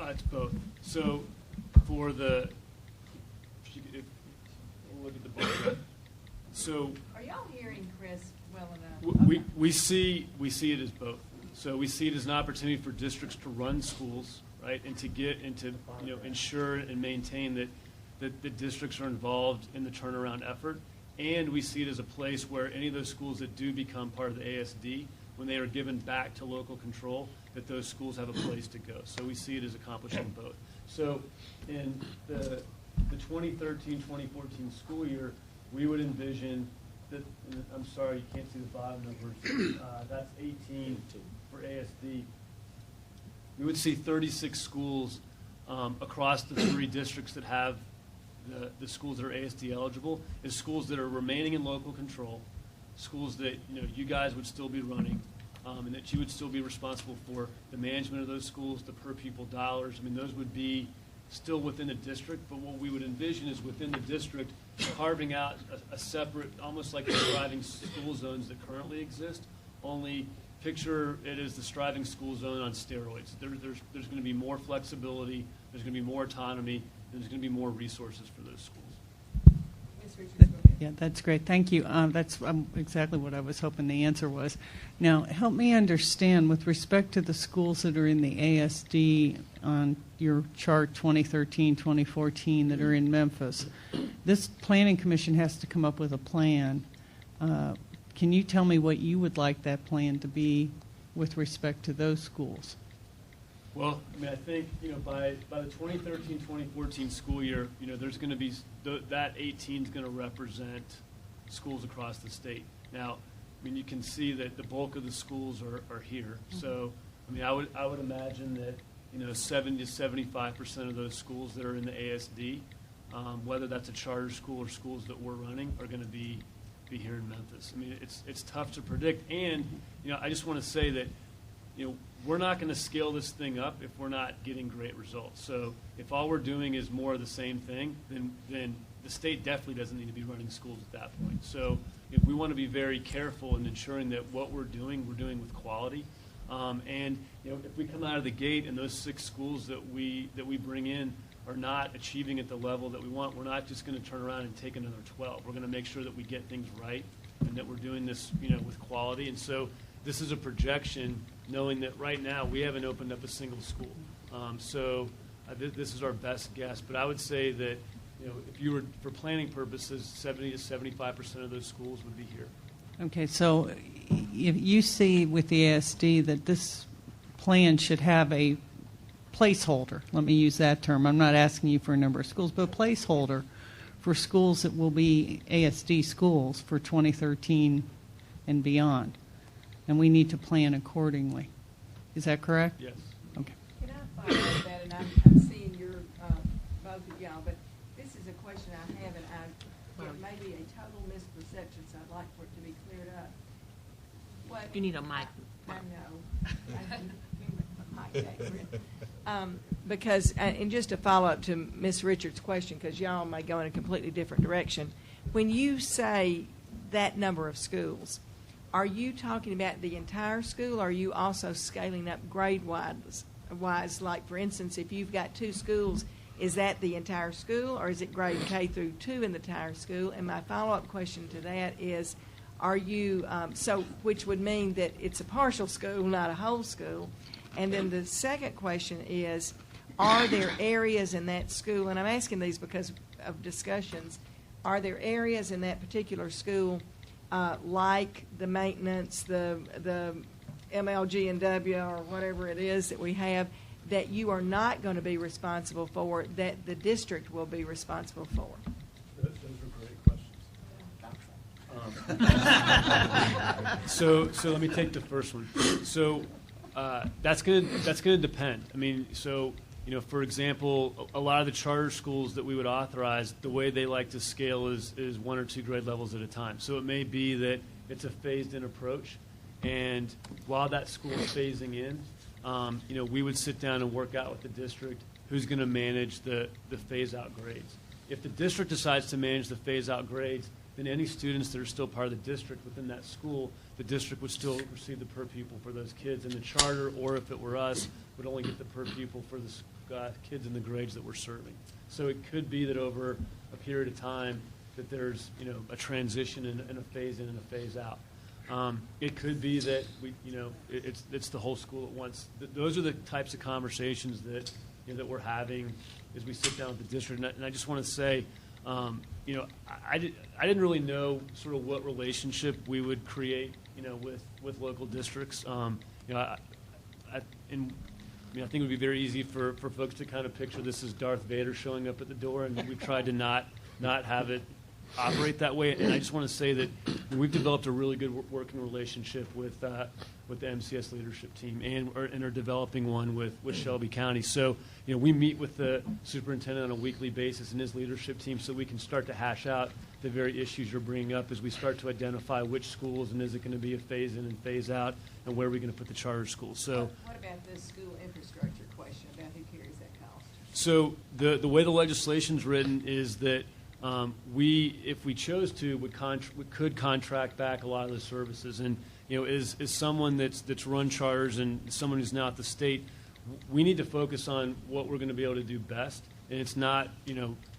It's both. So for the, if we'll look at the board. So Are y'all hearing Chris well enough? we see it as both. So we see it as an opportunity for districts to run schools, right, and to get and to ensure and maintain that the districts are involved in the turnaround effort. And we see it as a place where any of those schools that do become part of the ASD, when they are given back to local control, that those schools have a place to go. So we see it as accomplishing both. So in the 2013-2014 school year, we would envision that, I'm sorry, you can't see the bottom numbers, that's 18 for ASD. We would see 36 schools across the 3 districts that have the schools that are ASD eligible as schools that are remaining in local control, schools that, you guys would still be running, and that you would still be responsible for the management of those schools, the per pupil dollars. I mean, those would be still within the district, but what we would envision is within the district carving out a separate, almost like the striving school zones that currently exist, only picture it as the striving school zone on steroids. There's going to be more flexibility, there's going to be more autonomy, and there's going to be more resources for those schools. Yeah, that's great. Thank you. That's exactly what I was hoping the answer was. Now, help me understand with respect to the schools that are in the ASD on your chart 2013, 2014 that are in Memphis. This planning commission has to come up with a plan. Can you tell me what you would like that plan to be with respect to those schools? Well, I mean, I think, by the 2013-2014 school year, there's going to be, that 18 is going to represent schools across the state. Now, I mean, you can see that the bulk of the schools are here. So, I mean, I would imagine that, 70 to 75% of those schools that are in the ASD, whether that's a charter school or schools that we're running, are going to be here in Memphis. I mean, it's tough to predict. And, I just want to say that, we're not going to scale this thing up if we're not getting great results. So if all we're doing is more of the same thing, then the state definitely doesn't need to be running schools at that point. So if we want to be very careful in ensuring that what we're doing with quality. And if we come out of the gate and those 6 schools that we bring in are not achieving at the level that we want, we're not just going to turn around and take another 12. We're going to make sure that we get things right and that we're doing this with quality. And so this is a projection, knowing that right now we haven't opened up a single school. This is our best guess. But I would say that, if you were, for planning purposes, 70 to 75% of those schools would be here. Okay, so if you see with the ASD that this plan should have a placeholder, let me use that term. I'm not asking you for a number of schools, but a placeholder for schools that will be ASD schools for 2013 and beyond. And we need to plan accordingly. Is that correct? Yes. Okay. Can I follow up that? And I'm seeing your, both of y'all, but this is a question I have, and it may be a total misperception, so I'd like for it to be cleared up. What, You need a mic. I know. I can give a mic back, because, and just to follow up to Ms. Richards' question, because y'all may go in a completely different direction. When you say that number of schools, are you talking about the entire school, or are you also scaling up grade-wise? Like, for instance, if you've got 2 schools, is that the entire school, or is it grade K through 2 in the entire school? And my follow-up question to that is, are you, which would mean that it's a partial school, not a whole school? And then the second question is, are there areas in that school, and I'm asking these because of discussions, are there areas in that particular school like the maintenance, the MLG and W or whatever it is that we have, that you are not going to be responsible for, that the district will be responsible for? Those are great questions. So let me take the first one. So that's going to depend. I mean, so for example, a lot of the charter schools that we would authorize, the way they like to scale is 1 or 2 grade levels at a time. So it may be that it's a phased-in approach, and while that school is phasing in, we would sit down and work out with the district who's going to manage the phase-out grades. If the district decides to manage the phase-out grades, then any students that are still part of the district within that school, the district would still receive the per pupil for those kids. And the charter, or if it were us, would only get the per pupil for the kids in the grades that we're serving. So it could be that over a period of time that there's a transition and a phase in and a phase out. It could be that it's the whole school at once. Those are the types of conversations that we're having as we sit down with the district. And I just want to say, I didn't really know sort of what relationship we would create, with local districts. I think it would be very easy for folks to kind of picture this as Darth Vader showing up at the door, and we've tried to not have it operate that way. And I just want to say that we've developed a really good working relationship with the MCS leadership team, and are developing one with Shelby County. So, we meet with the superintendent on a weekly basis and his leadership team, so we can start to hash out the very issues you're bringing up as we start to identify which schools, and is it going to be a phase in and phase out, and where are we going to put the charter schools. So, what about this school infrastructure question about who carries that cost? So the way the legislation's written is that if we chose to, we could contract back a lot of the services. And as someone that's run charters and someone who's now at the state, we need to focus on what we're going to be able to do best. And it's not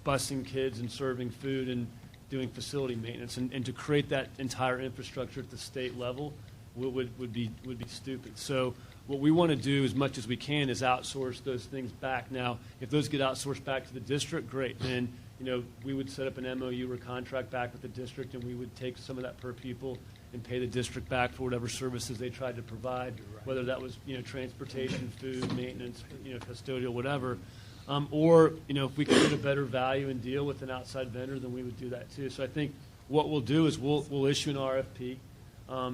busing kids and serving food and doing facility maintenance. And to create that entire infrastructure at the state level would be stupid. So what we want to do as much as we can is outsource those things back. Now, if those get outsourced back to the district, great. Then we would set up an MOU or contract back with the district, and we would take some of that per pupil and pay the district back for whatever services they tried to provide, whether that was transportation, food, maintenance, custodial, whatever. Or if we could get a better value and deal with an outside vendor, then we would do that too. So I think what we'll do is we'll issue an RFP.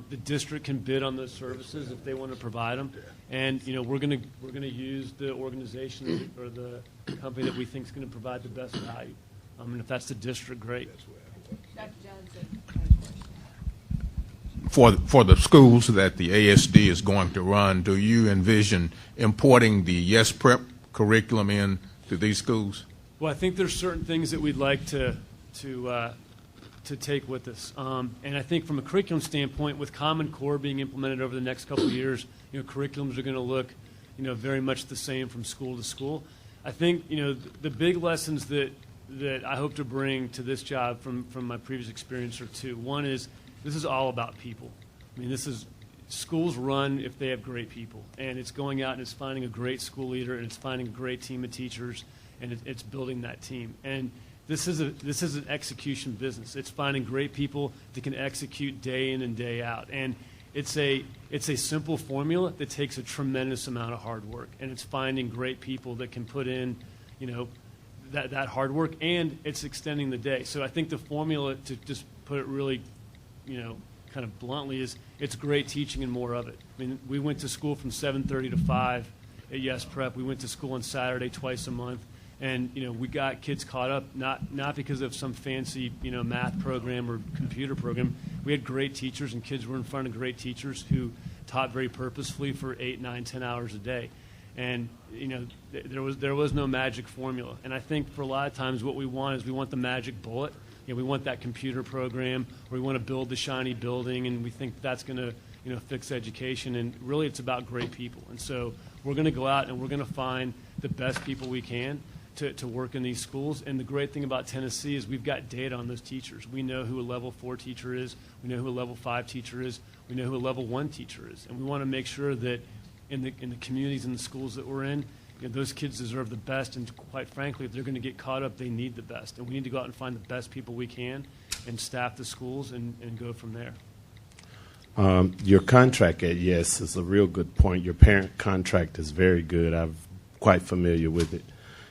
The district can bid on those services if they want to provide them, and we're going to use the organization or the company that we think is going to provide the best value. And if that's the district, great. Dr. Johnson. For the schools that the ASD is going to run, do you envision importing the Yes Prep curriculum into these schools? Well, I think there's certain things that we'd like to take with us. And I think from a curriculum standpoint, with Common Core being implemented over the next couple of years, curriculums are going to look, very much the same from school to school. I think, the big lessons that I hope to bring to this job from my previous experience are two. One is this is all about people. I mean, schools run if they have great people, and it's going out and it's finding a great school leader, and it's finding a great team of teachers, and it's building that team. And this is an execution business. It's finding great people that can execute day in and day out. And it's a simple formula that takes a tremendous amount of hard work. And it's finding great people that can put in, that hard work, and it's extending the day. So I think the formula, to just put it really, kind of bluntly, is it's great teaching and more of it. I mean, we went to school from 7:30 to 5 at Yes Prep. We went to school on Saturday twice a month. And, we got kids caught up, not because of some fancy, math program or computer program. We had great teachers, and kids were in front of great teachers who taught very purposefully for 8, 9, 10 hours a day. And, there was no magic formula. And I think for a lot of times what we want is we want the magic bullet. We want that computer program, or we want to build the shiny building, and we think that's going to, fix education. And really it's about great people. And so we're going to go out and we're going to find the best people we can to work in these schools. And the great thing about Tennessee is we've got data on those teachers. We know who a level 4 teacher is. We know who a level 5 teacher is. We know who a level 1 teacher is. And we want to make sure that in the communities and the schools that we're in, those kids deserve the best. And quite frankly, if they're going to get caught up, they need the best. And we need to go out and find the best people we can and staff the schools and go from there. Your contract at Yes is a real good point. Your parent contract is very good. I'm quite familiar with it,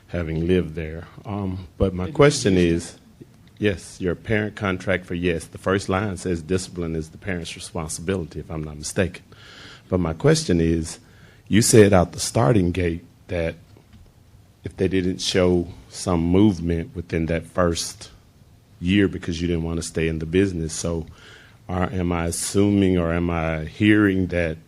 having lived there. But my question is, yes, your parent contract for Yes, the first line says discipline is the parent's responsibility, if I'm not mistaken. But my question is, you said out the starting gate that if they didn't show some movement within that first year because you didn't want to stay in the business, so am I assuming or am I hearing that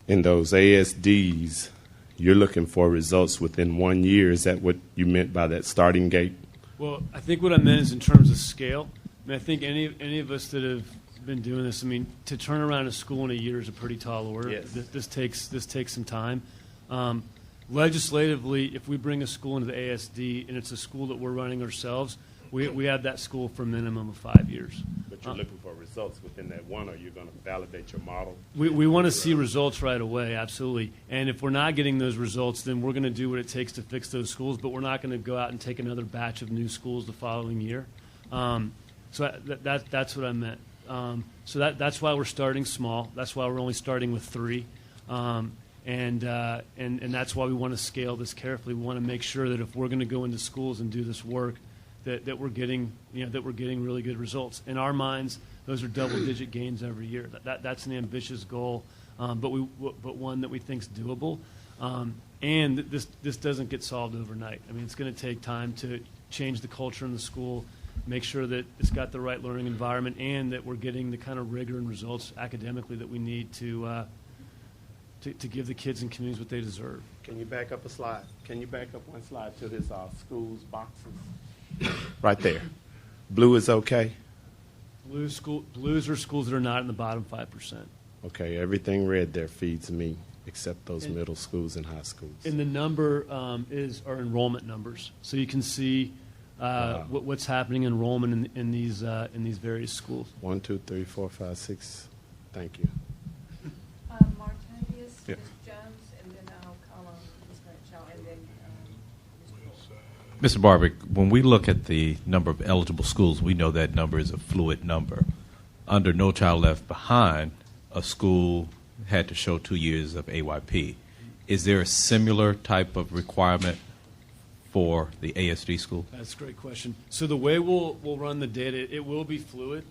in those ASDs, you're looking for results within 1 year? Is that what you meant by that starting gate? Well, I think what I meant is in terms of scale. I mean, I think any of us that have been doing this, I mean, to turn around a school in a year is a pretty tall order. Yes. This takes some time. Legislatively, if we bring a school into the ASD and it's a school that we're running ourselves, we have that school for a minimum of 5 years. But you're looking for results within that one, or you're going to validate your model? We want to see results right away, absolutely. And if we're not getting those results, then we're going to do what it takes to fix those schools, but we're not going to go out and take another batch of new schools the following year. So that's what I meant. So that's why we're starting small. That's why we're only starting with 3. And that's why we want to scale this carefully. We want to make sure that if we're going to go into schools and do this work, that we're getting really good results. In our minds, those are double-digit gains every year. That's an ambitious goal, but one that we think is doable. And this doesn't get solved overnight. I mean, it's going to take time to change the culture in the school, make sure that it's got the right learning environment, and that we're getting the kind of rigor and results academically that we need to give the kids and communities what they deserve. Can you back up a slide? Can you back up one slide to his schools boxes? Right there. Blue is okay? Blues are schools that are not in the bottom 5%. Okay, everything red there feeds me, except those middle schools and high schools. And the number are enrollment numbers, so you can see what's happening in enrollment in these various schools. 1, 2, 3, 4, 5, 6. Thank you. Martavius, Yeah. Ms. Jones, and then I'll call on Ms. Bradshaw, and then Ms. Moore. Mr. Barbick, when we look at the number of eligible schools, we know that number is a fluid number. Under No Child Left Behind, a school had to show 2 years of AYP. Is there a similar type of requirement for the ASD school? That's a great question. So the way we'll run the data, it will be fluid.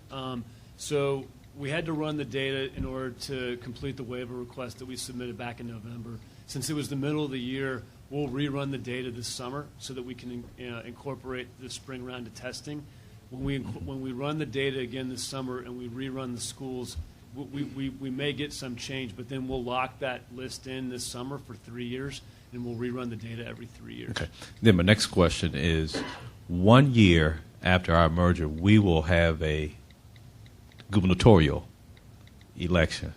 So we had to run the data in order to complete the waiver request that we submitted back in November. Since it was the middle of the year, we'll rerun the data this summer so that we can incorporate the spring round of testing. When we run the data again this summer and we rerun the schools, we may get some change, but then we'll lock that list in this summer for 3 years, and we'll rerun the data every 3 years. Okay. Then my next question is, 1 year after our merger, we will have a gubernatorial election.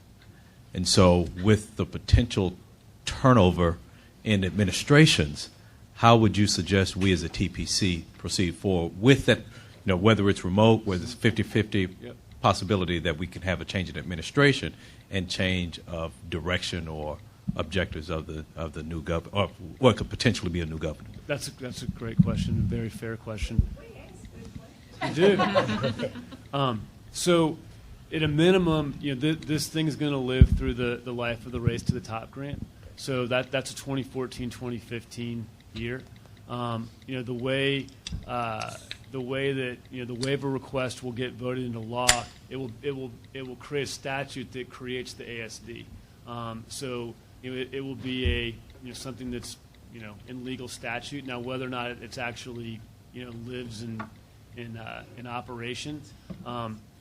And so with the potential turnover in administrations, how would you suggest we as a TPC proceed forward with that, whether it's remote, whether it's 50-50 possibility that we can have a change in administration and change of direction or objectives of the new governor, or what could potentially be a new governor? That's a great question, a very fair question. You do. So, at a minimum, this thing is going to live through the life of the Race to the Top grant. So that's a 2014-2015 year. The way that the waiver request will get voted into law, it will create a statute that creates the ASD. So it will be something that's in legal statute. Now, whether or not it's actually lives in operation,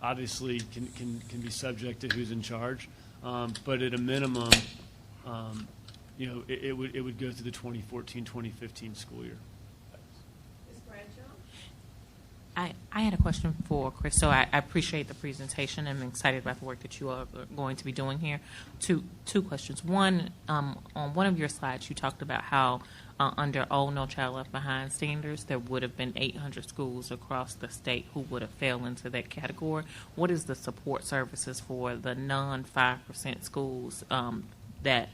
obviously can be subject to who's in charge. But at a minimum, it would go through the 2014-2015 school year. Ms. Bradshaw? I had a question for Chris. So I appreciate the presentation and I'm excited about the work that you are going to be doing here. Two questions. One, on one of your slides, you talked about how under old No Child Left Behind standards, there would have been 800 schools across the state who would have fell into that category. What is the support services for the non-5% schools that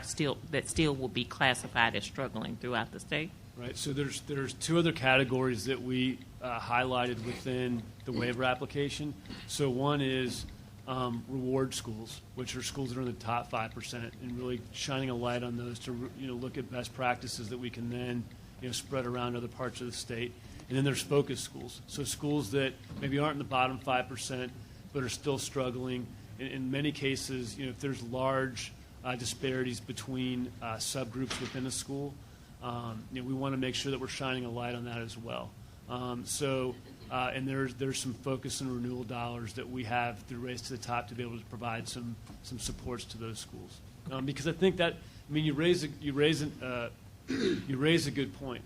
still will be classified as struggling throughout the state? Right. So there's two other categories that we highlighted within the waiver application. So one is reward schools, which are schools that are in the top 5%, and really shining a light on those to look at best practices that we can then spread around other parts of the state. And then there's focus schools, so schools that maybe aren't in the bottom 5% but are still struggling. In many cases, if there's large disparities between subgroups within a school, we want to make sure that we're shining a light on that as well. And there's some focus and renewal dollars that we have through Race to the Top to be able to provide some supports to those schools. Because I think that, you raise a good point.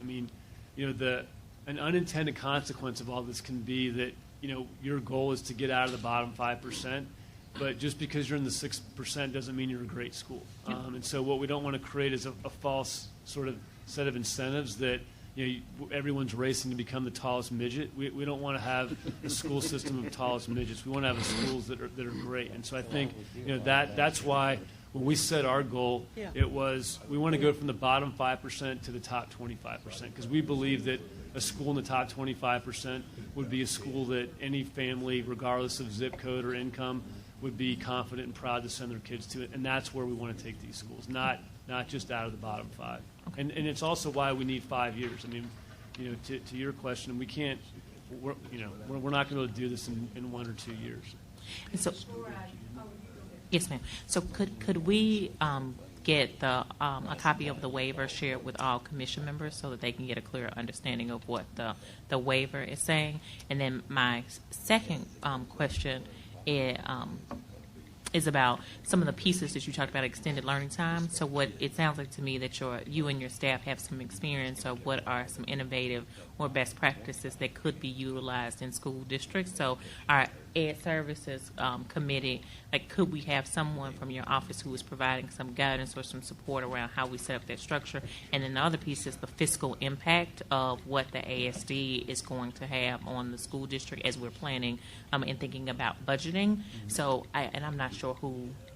An unintended consequence of all this can be that your goal is to get out of the bottom 5%, but just because you're in the 6% doesn't mean you're a great school. And so what we don't want to create is a false sort of set of incentives that everyone's racing to become the tallest midget. We don't want to have a school system of tallest midgets. We want to have schools that are great. And so I think that's why when we set our goal, it was we want to go from the bottom 5% to the top 25%, because we believe that a school in the top 25% would be a school that any family, regardless of zip code or income, would be confident and proud to send their kids to it. And that's where we want to take these schools, not just out of the bottom 5. And it's also why we need 5 years. to your question, we can't. We're not going to be able to do this in 1 or 2 years. And so, yes, ma'am. So could we get a copy of the waiver shared with all commission members so that they can get a clear understanding of what the waiver is saying? And then my second question is about some of the pieces that you talked about, extended learning time. So what it sounds like to me that you and your staff have some experience of what are some innovative or best practices that could be utilized in school districts. So our Ed Services Committee, could we have someone from your office who is providing some guidance or some support around how we set up that structure? And then the other piece is the fiscal impact of what the ASD is going to have on the school district as we're planning and thinking about budgeting. Mm-hmm. So, I'm not sure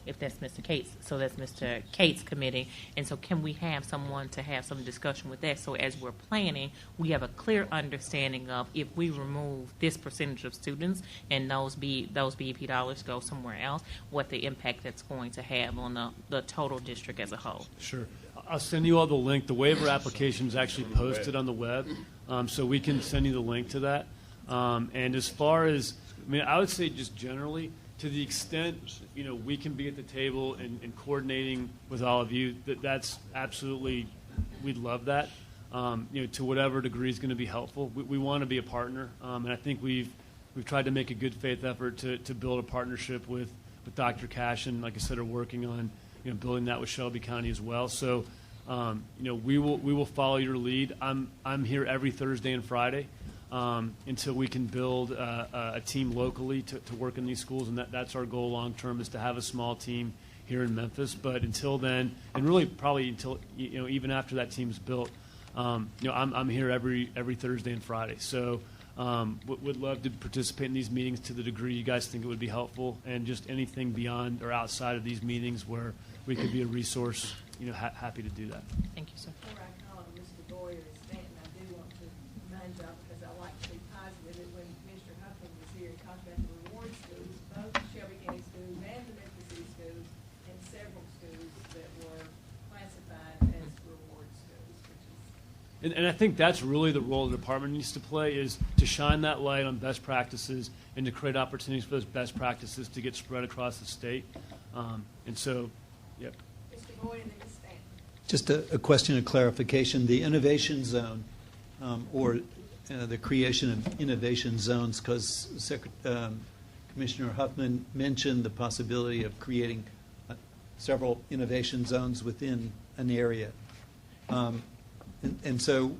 if that's Mr. Cates. So that's Mr. Cates' committee. And so can we have someone to have some discussion with that? So as we're planning, we have a clear understanding of if we remove this percentage of students and those BEP dollars go somewhere else, what the impact that's going to have on the total district as a whole. Sure. I'll send you all the link. The waiver application is actually posted on the web, so we can send you the link to that. And as far as, I would say just generally, to the extent we can be at the table and coordinating with all of you, that's absolutely, we'd love that. To whatever degree is going to be helpful. We want to be a partner, and I think we've tried to make a good faith effort to build a partnership with Dr. Cash, and like I said, are working on building that with Shelby County as well. So we will follow your lead. I'm here every Thursday and Friday. Until we can build a team locally to work in these schools, and that's our goal long term, is to have a small team here in Memphis. But until then, and really probably until even after that team's built, I'm here every Thursday and Friday. So would love to participate in these meetings to the degree you guys think it would be helpful, and just anything beyond or outside of these meetings where we could be a resource. Happy to do that. Thank you, sir. Before I call on Mr. Boyer or Stanton, I do want to remind y'all, because I like to be positive, that when Mr. Huffman was here, he talked about the reward schools, both the Shelby County schools and the Memphis City schools, and several schools that were classified as reward schools, which is... And I think that's really the role the department needs to play, is to shine that light on best practices and to create opportunities for those best practices to get spread across the state. And so, yep. Mr. Boyer and then Ms. Stanton. Just a question of clarification. The innovation zone, or the creation of innovation zones, because Commissioner Huffman mentioned the possibility of creating several innovation zones within an area. And so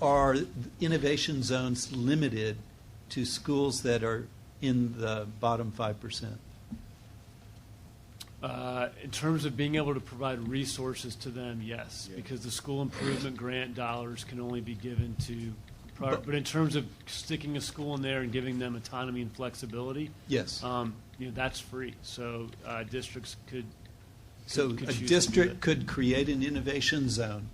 are innovation zones limited to schools that are in the bottom 5%? In terms of being able to provide resources to them, yes, because the school improvement grant dollars can only be given to, but in terms of sticking a school in there and giving them autonomy and flexibility, yes, that's free. So districts could. So a district could create an innovation zone,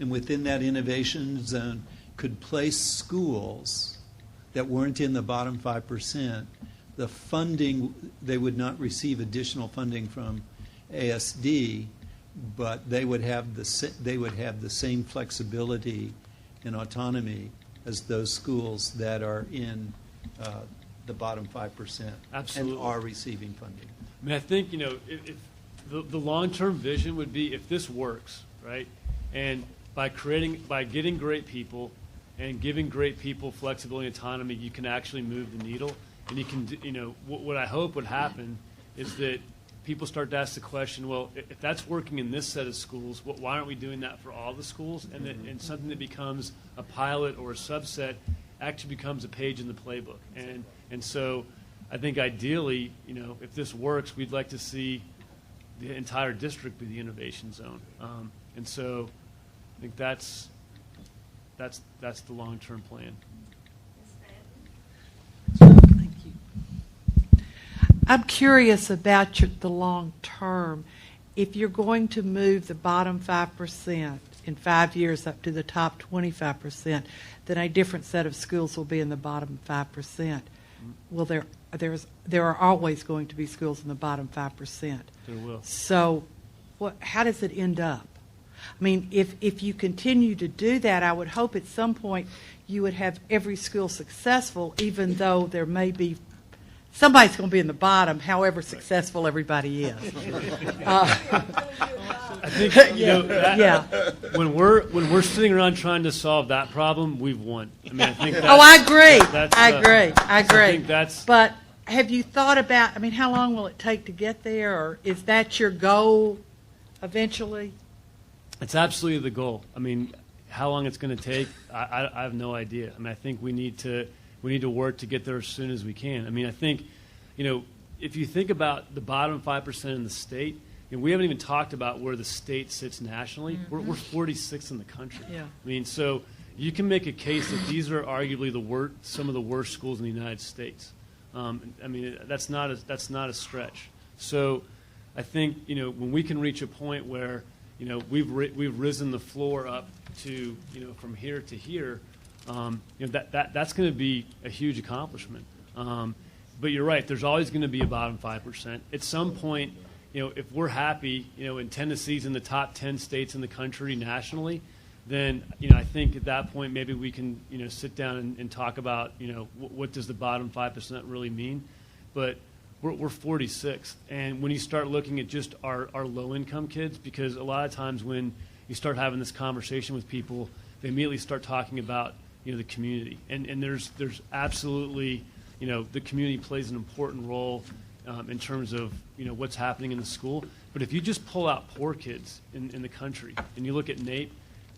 and within that innovation zone could place schools that weren't in the bottom 5%. The funding, they would not receive additional funding from ASD, but they would have the same flexibility and autonomy as those schools that are in the bottom 5%. Absolutely. And are receiving funding. I think if the long-term vision would be, if this works, right, and by getting great people and giving great people flexibility and autonomy, you can actually move the needle. And you can, what I hope would happen is that people start to ask the question, well, if that's working in this set of schools, why aren't we doing that for all the schools? And something that becomes a pilot or a subset actually becomes a page in the playbook. And so I think ideally, if this works, we'd like to see the entire district be the innovation zone. And so I think that's the long-term plan. Thank you. I'm curious about the long term. If you're going to move the bottom 5% in 5 years up to the top 25%, then a different set of schools will be in the bottom 5%. Well, there are always going to be schools in the bottom 5%. There will. So, how does it end up? I mean, if you continue to do that, I would hope at some point you would have every school successful, even though there may be somebody's going to be in the bottom, however successful everybody is. I think when we're sitting around trying to solve that problem, we've won. I mean, I think that's, I agree. I agree. I think that's. But have you thought about? I mean, how long will it take to get there, or is that your goal eventually? It's absolutely the goal. I mean, how long it's going to take, I have no idea. I mean, I think we need to work to get there as soon as we can. I mean, I think, if you think about the bottom 5% in the state, we haven't even talked about where the state sits nationally. Mm-hmm. We're 46th in the country. Yeah. I mean, so you can make a case that these are arguably some of the worst schools in the United States. I mean, that's not a stretch. So I think, when we can reach a point where, we've risen the floor up to, from here to here, that's going to be a huge accomplishment. But you're right. There's always going to be a bottom 5%. At some point, if we're happy, and Tennessee's in the top 10 states in the country nationally, then, I think at that point maybe we can, sit down and talk about, what does the bottom 5% really mean. But we're 46th. And when you start looking at just our low-income kids, because a lot of times when you start having this conversation with people, they immediately start talking about, the community. And there's absolutely, the community plays an important role in terms of, what's happening in the school. But if you just pull out poor kids in the country and you look at NAEP,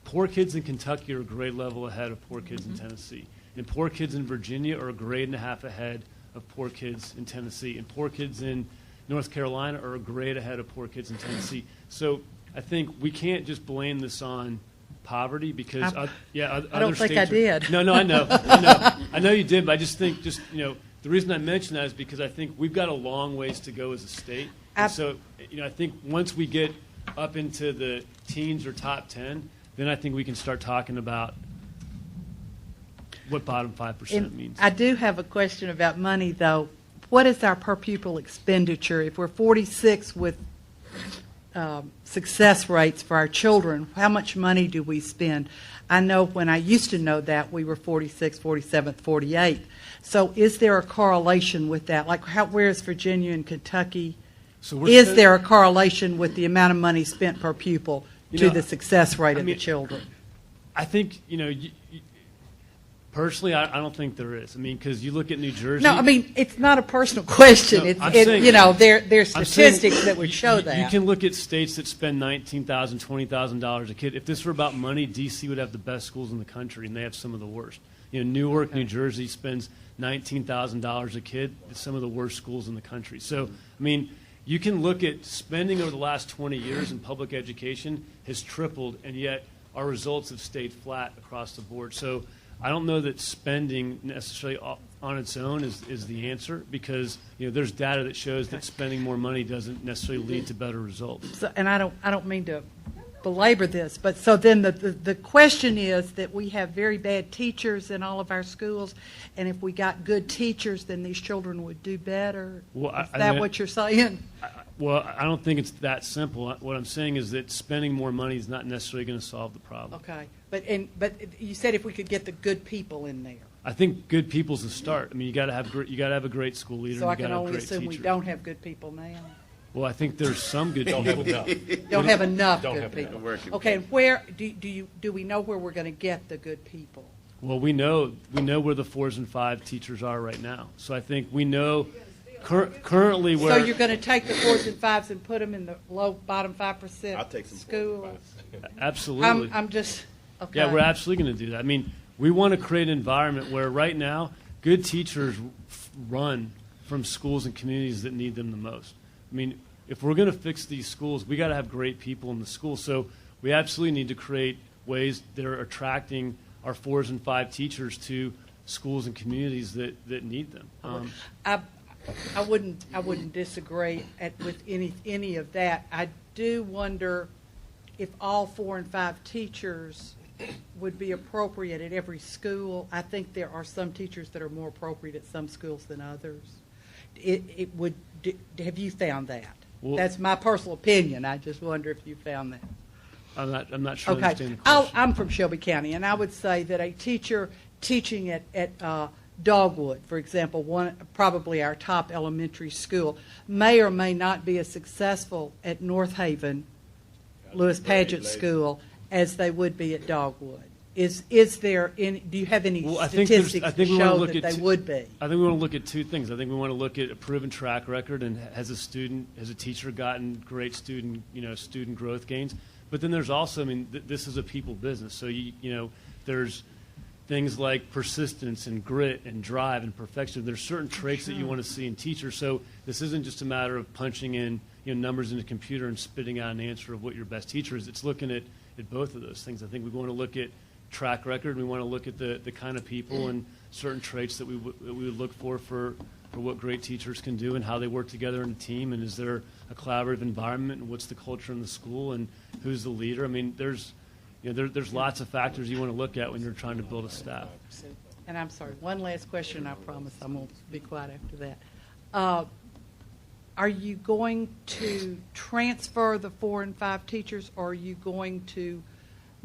poor kids in Kentucky are a grade level ahead of poor kids in Tennessee. And poor kids in Virginia are a grade and a half ahead of poor kids in Tennessee. And poor kids in North Carolina are a grade ahead of poor kids in Tennessee. So I think we can't just blame this on poverty because, I other don't think I states did. No, I know. I know you did, but I just think the reason I mention that is because I think we've got a long ways to go as a state. And so, I think once we get up into the teens or top 10, then I think we can start talking about what bottom 5% means. I do have a question about money, though. What is our per pupil expenditure? If we're 46 with success rates for our children, how much money do we spend? I know when I used to know that, we were 46th, 47th, 48th. So is there a correlation with that? Like, where is Virginia and Kentucky? So is there a correlation with the amount of money spent per pupil to the success rate of the children? I think, personally, I don't think there is. I mean, because you look at New Jersey. No, I mean, it's not a personal question. No, There's statistics that would show that. You can look at states that spend $19,000, $20,000 a kid. If this were about money, D.C. would have the best schools in the country, and they have some of the worst. Newark, New Jersey spends $19,000 a kid. It's some of the worst schools in the country. So, I mean, you can look at spending over the last 20 years in public education has tripled, and yet our results have stayed flat across the board. So I don't know that spending necessarily on its own is the answer because there's data that shows that spending more money doesn't necessarily lead to better results. So, and I don't mean to belabor this, but so then the question is that we have very bad teachers in all of our schools, and if we got good teachers, then these children would do better. Well, is that what you're saying? I don't think it's that simple. What I'm saying is that spending more money is not necessarily going to solve the problem. Okay, but you said if we could get the good people in there. I think good people's a start. I mean, you got to have a great school leader. So and I can only assume teacher. we don't have good people now. Well, I think there's some good people. Don't have enough good people. Okay, and where do we know where we're going to get the good people? Well, we know where the 4s and 5 teachers are right now. So I think we know currently where. So you're going to take the 4s and 5s and put them in the bottom 5% I'll take some school? Absolutely. I'm just okay. Yeah, we're absolutely going to do that. I mean, we want to create an environment where right now good teachers run from schools and communities that need them the most. I mean, if we're going to fix these schools, we got to have great people in the schools. So we absolutely need to create ways that are attracting our 4s and 5 teachers to schools and communities that need them. I wouldn't disagree with any of that. I do wonder if all 4 and 5 teachers would be appropriate at every school. I think there are some teachers that are more appropriate at some schools than others. Have you found that? Well, that's my personal opinion. I just wonder if you found that. I'm not sure I Okay, understand the question. I'm from Shelby County, and I would say that a teacher teaching at Dogwood, for example, probably our top elementary school, may or may not be as successful at North Haven, Lewis Pageant School, as they would be at Dogwood. Do you have any Well, statistics to we wanna show look that at they would be? I think we want to look at two things. I think we want to look at a proven track record and has a teacher gotten great student growth gains. But then there's also, I mean, this is a people business. So there's things like persistence and grit and drive and perfection. There's certain traits that you want to see in teachers. So this isn't just a matter of punching in numbers in a computer and spitting out an answer of what your best teacher is. It's looking at both of those things. I think we want to look at track record. We want to look at the kind of people and certain traits that we would look for what great teachers can do and how they work together in a team, and is there a collaborative environment, and what's the culture in the school, and who's the leader. I mean, there's lots of factors you want to look at when you're trying to build a staff. And I'm sorry, one last question, I promise I'm going to be quiet after that. Are you going to transfer the 4 and 5 teachers, or are you going to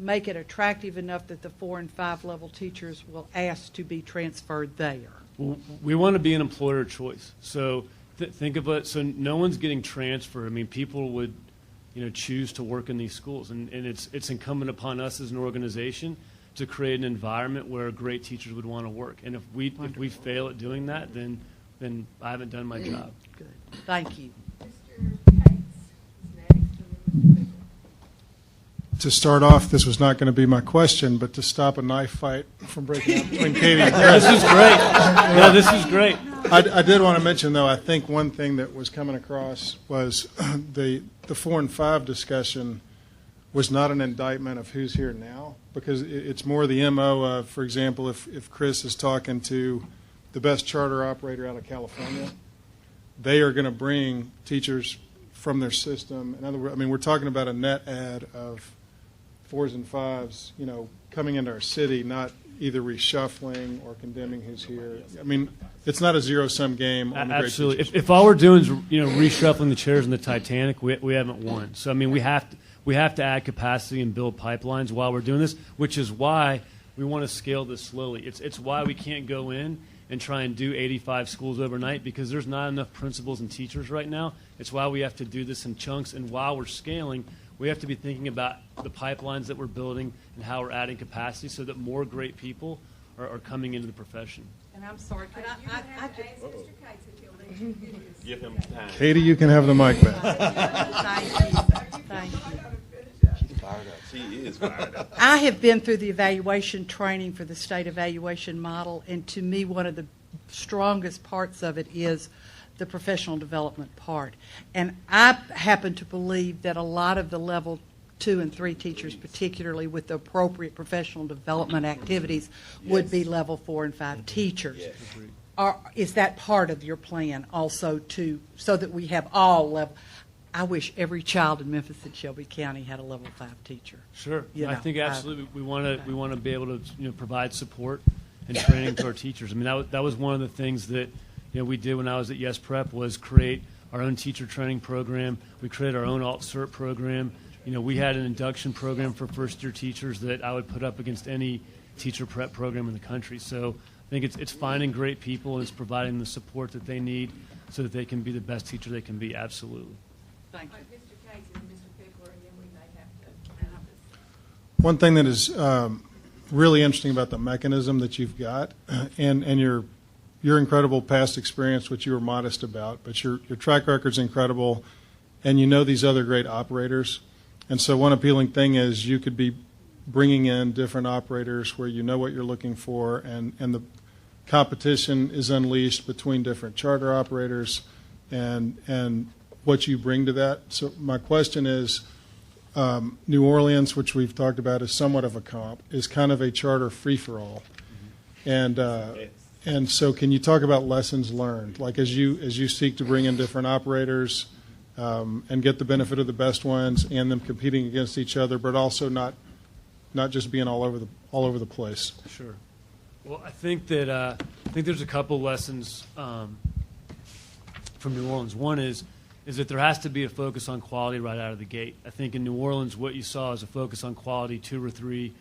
make it attractive enough that the 4 and 5 level teachers will ask to be transferred there? Well, we want to be an employer of choice. So think of it. So no one's getting transferred. I mean, people would, choose to work in these schools, and it's incumbent upon us as an organization to create an environment where great teachers would want to work. And if we fail at doing that, then I haven't done my job. Good. Thank you. To start off, this was not going to be my question, but to stop a knife fight from breaking out between Katie and Chris. This is great. Yeah, this is great. I did want to mention, though, I think one thing that was coming across was the 4 and 5 discussion was not an indictment of who's here now, because it's more the MO of, for example, if Chris is talking to the best charter operator out of California, they are going to bring teachers from their system. In other words, I mean, we're talking about a net add of 4s and 5s, coming into our city, not either reshuffling or condemning who's here. I mean, it's not a zero-sum game on the great Absolutely. teachers. If all we're doing is reshuffling the chairs in the Titanic, we haven't won. So I mean, we have to add capacity and build pipelines while we're doing this, which is why we want to scale this slowly. It's why we can't go in and try and do 85 schools overnight, because there's not enough principals and teachers right now. It's why we have to do this in chunks, and while we're scaling, we have to be thinking about the pipelines that we're building and how we're adding capacity so that more great people are coming into the profession. And I'm sorry, can I Give him time. Katie, you can have the mic back. Thank you. She's fired up. She is fired up. I have been through the evaluation training for the state evaluation model, and to me, one of the strongest parts of it is the professional development part. And I happen to believe that a lot of the level 2 and 3 teachers, particularly with the appropriate professional development activities, would be level 4 and 5 teachers. Yes. Is that part of your plan also so that we have all level? I wish every child in Memphis and Shelby County had a level 5 teacher. Sure. You I know, think absolutely we want to be able to provide support and training to our teachers. I mean, that was one of the things that we did when I was at Yes Prep, was create our own teacher training program. We created our own alt-cert program. We had an induction program for first-year teachers that I would put up against any teacher prep program in the country. So I think it's finding great people, and it's providing the support that they need so that they can be the best teacher they can be. Absolutely. Thank you. Mr. Casey and Mr. Pickler, and then we may have to. One thing that is really interesting about the mechanism that you've got, and your incredible past experience, which you were modest about, but your track record's incredible, and these other great operators. And so one appealing thing is you could be bringing in different operators where you know what you're looking for, and the competition is unleashed between different charter operators and what you bring to that. So my question is, New Orleans, which we've talked about, is somewhat of a comp, is kind of a charter free-for-all. And so can you talk about lessons learned, like as you seek to bring in different operators and get the benefit of the best ones and them competing against each other, but also not just being all over the place? Sure. Well, I think there's a couple lessons from New Orleans. One is is that there has to be a focus on quality right out of the gate. I think in New Orleans, what you saw is a focus on quality 2 or 3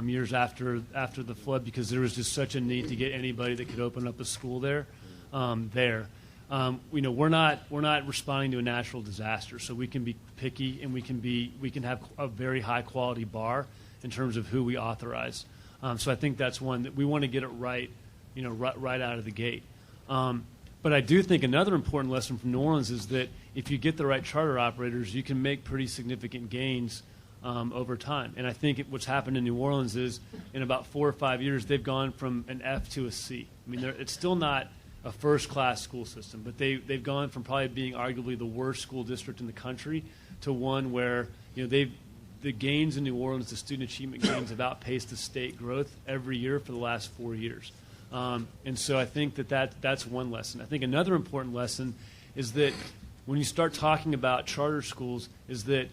years after the flood, because there was just such a need to get anybody that could open up a school there. We're not responding to a natural disaster, so we can be picky and we can have a very high quality bar in terms of who we authorize. So I think that's one that we want to get it right, right out of the gate. But I do think another important lesson from New Orleans is that if you get the right charter operators, you can make pretty significant gains over time. And I think what's happened in New Orleans is in about 4 or 5 years, they've gone from an F to a C. I mean, it's still not a first-class school system, but they've gone from probably being arguably the worst school district in the country to one where the gains in New Orleans, the student achievement gains, have outpaced the state growth every year for the last 4 years. And so I think that's one lesson. I think another important lesson is that when you start talking about charter schools, is that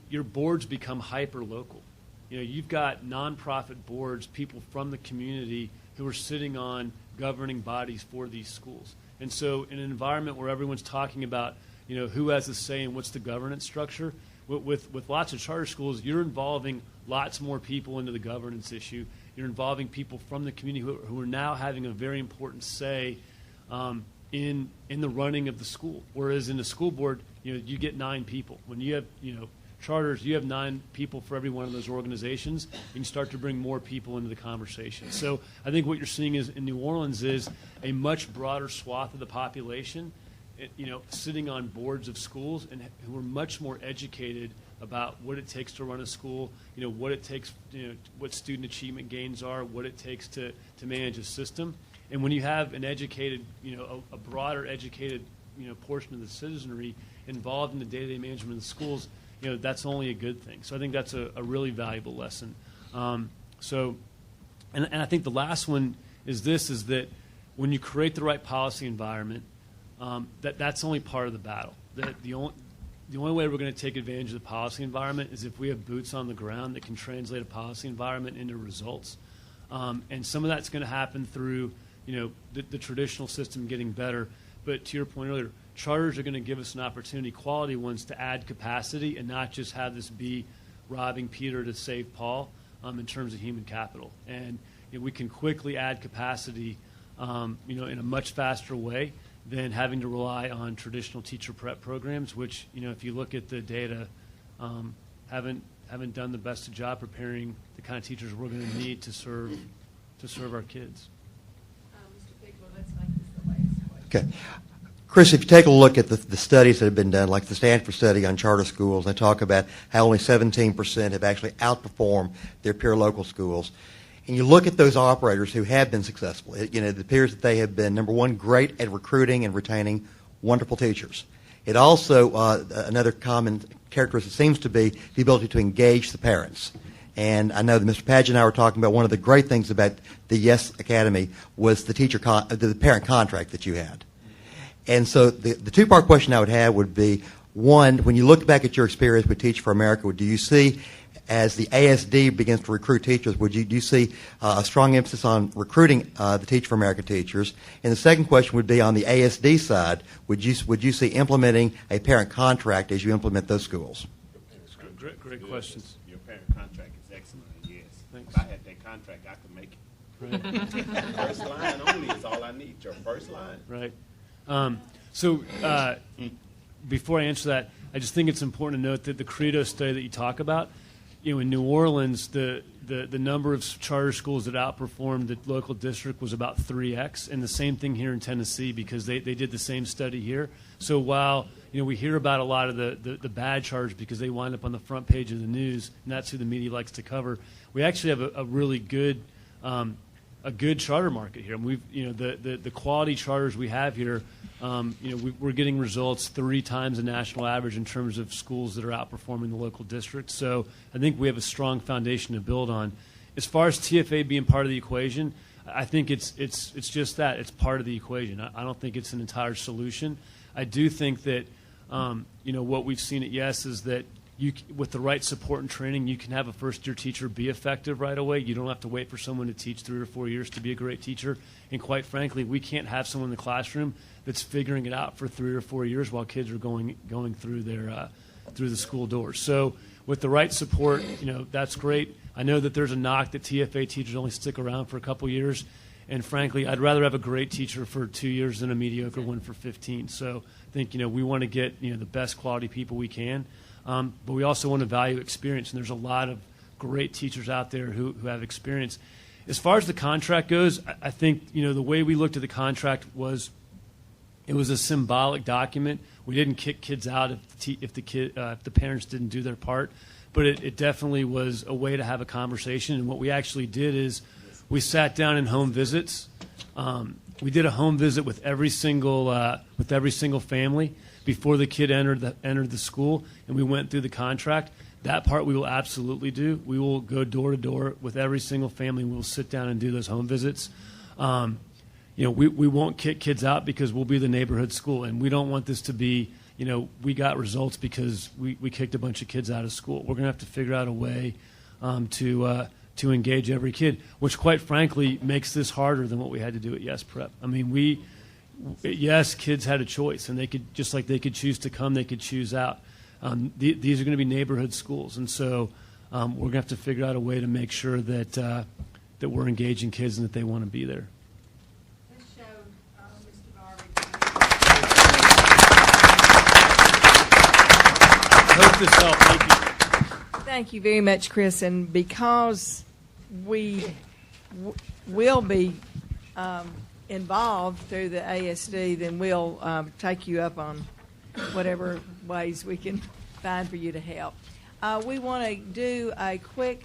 your boards become hyper-local. You've got nonprofit boards, people from the community who are sitting on governing bodies for these schools. And so in an environment where everyone's talking about, who has a say in what's the governance structure, with lots of charter schools, you're involving lots more people into the governance issue. You're involving people from the community who are now having a very important say in the running of the school. Whereas in the school board, you get 9 people. When you have, charters, you have 9 people for every one of those organizations, and you start to bring more people into the conversation. So I think what you're seeing is in New Orleans is a much broader swath of the population, sitting on boards of schools and who are much more educated about what it takes to run a school, what it takes, what student achievement gains are, what it takes to manage a system. And when you have an educated, a broader educated, portion of the citizenry involved in the day-to-day management of the schools, that's only a good thing. So I think that's a really valuable lesson. And I think the last one is that when you create the right policy environment, that's only part of the battle. The only way we're going to take advantage of the policy environment is if we have boots on the ground that can translate a policy environment into results. And some of that's going to happen through, the traditional system getting better. But to your point earlier, charters are going to give us an opportunity, quality ones, to add capacity and not just have this be robbing Peter to save Paul in terms of human capital. And we can quickly add capacity, in a much faster way than having to rely on traditional teacher prep programs, which, if you look at the data, haven't done the best job preparing the kind of teachers we're going to need to serve our kids. Mr. Bigler, let's make this the last question. Okay. Chris, if you take a look at the studies that have been done, like the Stanford study on charter schools, they talk about how only 17% have actually outperformed their peer local schools. And you look at those operators who have been successful. It appears that they have been, number one, great at recruiting and retaining wonderful teachers. It also, another common characteristic seems to be the ability to engage the parents. And I know that Mr. Padgett and I were talking about one of the great things about the Yes Academy was the parent contract that you had. And so the two-part question I would have would be, one, when you look back at your experience with Teach for America, do you see, as the ASD begins to recruit teachers, do you see a strong emphasis on recruiting the Teach for America teachers? And the second question would be on the ASD side, would you see implementing a parent contract as you implement those schools? Great questions. Your parent contract is excellent, yes. Thanks. If I had that contract, I could make it. Right. First line only is all I need, your first line. Right. Before I answer that, I just think it's important to note that the Credo study that you talk about, in New Orleans, the number of charter schools that outperformed the local district was about 3x, and the same thing here in Tennessee because they did the same study here. So while we hear about a lot of the bad charters because they wind up on the front page of the news, and that's who the media likes to cover, we actually have a really good charter market here. And the quality charters we have here, we're getting results 3 times the national average in terms of schools that are outperforming the local district. So I think we have a strong foundation to build on. As far as TFA being part of the equation, I think it's just that. It's part of the equation. I don't think it's an entire solution. I do think that what we've seen at Yes is that with the right support and training, you can have a first-year teacher be effective right away. You don't have to wait for someone to teach 3 or 4 years to be a great teacher. And quite frankly, we can't have someone in the classroom that's figuring it out for 3 or 4 years while kids are going through their through the school doors. So with the right support, that's great. I know that there's a knock that TFA teachers only stick around for a couple years. And frankly, I'd rather have a great teacher for 2 years than a mediocre one for 15. So I think, we want to get, the best quality people we can. But we also want to value experience. And there's a lot of great teachers out there who have experience. As far as the contract goes, I think, the way we looked at the contract was it was a symbolic document. We didn't kick kids out if the parents didn't do their part. But it definitely was a way to have a conversation. And what we actually did is we sat down in home visits. We did a home visit with every single family before the kid entered the school, and we went through the contract. That part we will absolutely do. We will go door to door with every single family. We will sit down and do those home visits. We won't kick kids out because we'll be the neighborhood school, and we don't want this to be, we got results because we kicked a bunch of kids out of school. We're going to have to figure out a way to engage every kid, which quite frankly makes this harder than what we had to do at Yes Prep. I mean, yes, kids had a choice, and they could, just like they could choose to come, they could choose out. These are going to be neighborhood schools, and so we're going to have to figure out a way to make sure that that we're engaging kids and that they want to be there. This showed Mr. Garvey. I hope this helped. Thank you. Thank you very much, Chris. And because we will be involved through the ASD, then we'll take you up on whatever ways we can find for you to help. We want to do a quick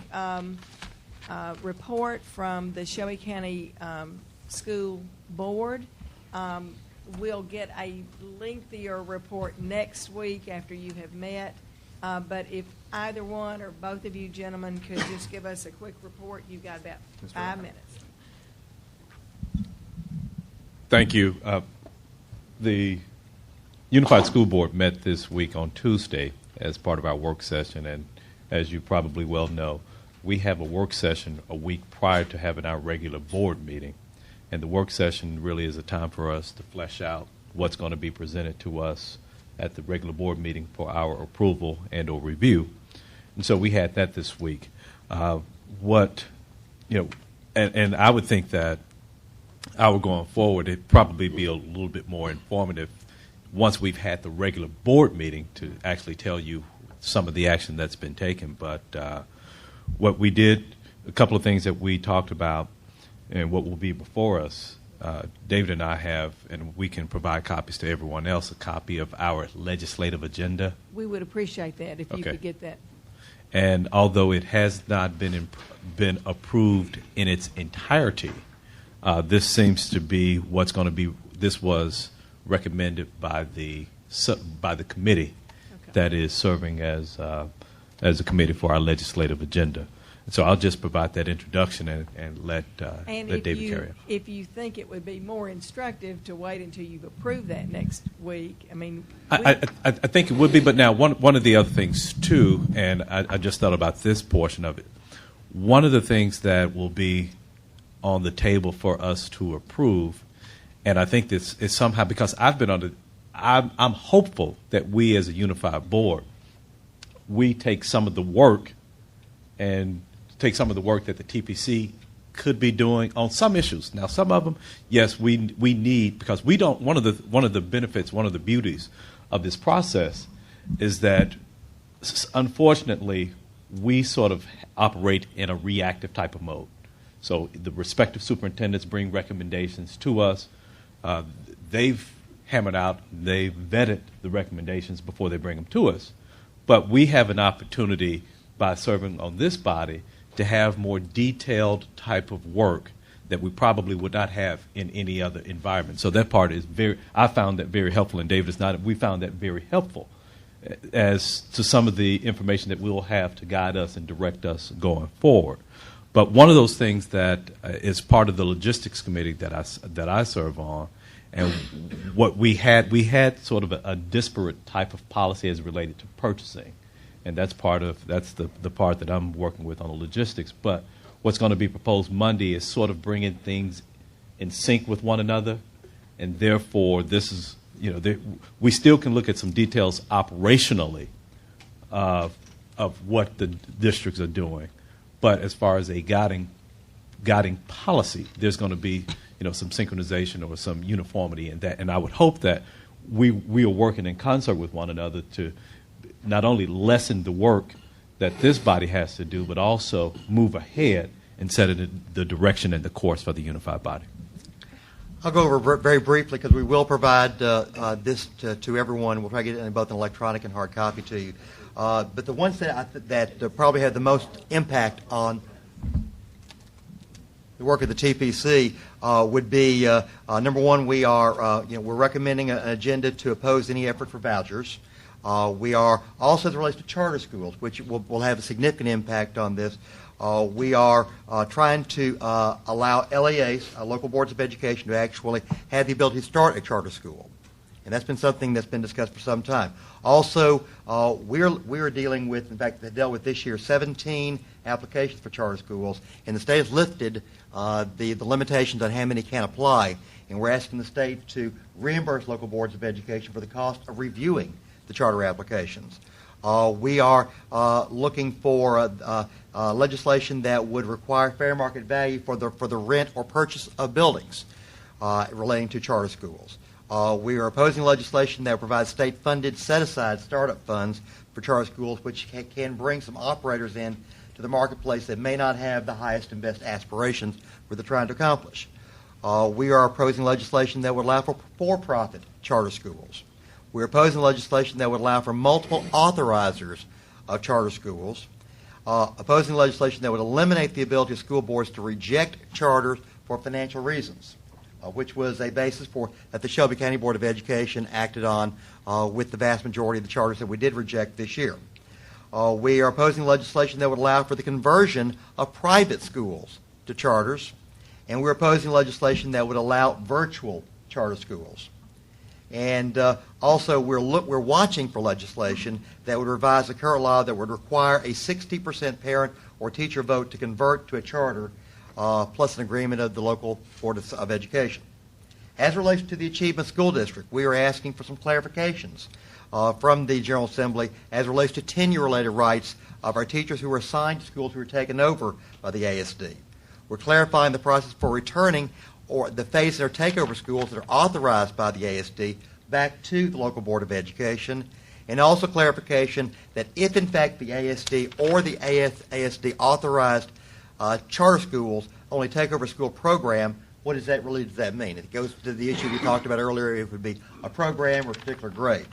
report from the Shelby County School Board. We'll get a lengthier report next week after you have met. But if either one or both of you gentlemen could just give us a quick report, you've got about 5 minutes. Thank you. The Unified School Board met this week on Tuesday as part of our work session, and as you probably well know, we have a work session a week prior to having our regular board meeting, and the work session really is a time for us to flesh out what's going to be presented to us at the regular board meeting for our approval and or review. And so we had that this week. And I would think that our going forward, it'd probably be a little bit more informative once we've had the regular board meeting to actually tell you some of the action that's been taken. But what we did, a couple of things that we talked about and what will be before us, David and I have, and we can provide copies to everyone else, a copy of our legislative agenda. We would appreciate that if you could get that. And although it has not been approved in its entirety, this seems to be what's going to be. This was recommended by the committee that is serving as a committee for our legislative agenda. So I'll just provide that introduction and let David carry it. If you think it would be more instructive to wait until you've approved that next week, I mean, I think it would be. But now one of the other things too, and I just thought about this portion of it. One of the things that will be on the table for us to approve, and I think this is somehow because I'm hopeful that we as a unified board, we take some of the work and take some of the work that the TPC could be doing on some issues. Now, some of them, yes, we need, because we don't. One of the benefits, one of the beauties of this process is that, unfortunately, we sort of operate in a reactive type of mode. So the respective superintendents bring recommendations to us. They've hammered out, they've vetted the recommendations before they bring them to us. But we have an opportunity by serving on this body to have more detailed type of work that we probably would not have in any other environment. So that part is I found that very helpful, and David is not. We found that very helpful as to some of the information that we'll have to guide us and direct us going forward. But one of those things that is part of the logistics committee that I serve on, and what we had sort of a disparate type of policy as related to purchasing. and that's the part that I'm working with on the logistics. But what's going to be proposed Monday is sort of bringing things in sync with one another, and therefore this is, we still can look at some details operationally of what the districts are doing, but as far as a guiding policy, there's going to be some synchronization or some uniformity in that, and I would hope that we are working in concert with one another to not only lessen the work that this body has to do, but also move ahead and set the direction and the course for the unified body. I'll go over very briefly because we will provide this to everyone. We'll try to get it in both an electronic and hard copy to you. But the ones that probably have the most impact on the work of the TPC would be number one. We're recommending an agenda to oppose any effort for vouchers. We are also, as it relates to charter schools, which will have a significant impact on this. We are trying to allow LEAs, local boards of education, to actually have the ability to start a charter school. And that's been something that's been discussed for some time. Also, we're dealing with, in fact, they dealt with this year 17 applications for charter schools, and the state has lifted the limitations on how many can apply, and we're asking the state to reimburse local boards of education for the cost of reviewing the charter applications. We are looking for legislation that would require fair market value for the rent or purchase of buildings relating to charter schools. We are opposing legislation that provides state-funded set-aside startup funds for charter schools, which can bring some operators in to the marketplace that may not have the highest and best aspirations for they're trying to accomplish. We are opposing legislation that would allow for-profit charter schools. We're opposing legislation that would allow for multiple authorizers of charter schools. Opposing legislation that would eliminate the ability of school boards to reject charters for financial reasons, which was a basis that the Shelby County Board of Education acted on with the vast majority of the charters that we did reject this year. We are opposing legislation that would allow for the conversion of private schools to charters, and we're opposing legislation that would allow virtual charter schools. And also, we're watching for legislation that would revise the current law that would require a 60% parent or teacher vote to convert to a charter, plus an agreement of the local Board of Education. As it relates to the Achievement School District, we are asking for some clarifications from the General Assembly as it relates to tenure-related rights of our teachers who were assigned to schools who were taken over by the ASD. We're clarifying the process for returning or the phase their takeover schools that are authorized by the ASD back to the local Board of Education, and also clarification that if in fact the ASD or the ASD authorized charter schools only takeover school program, what does that mean? It goes to the issue we talked about earlier. It would be a program or a particular grade.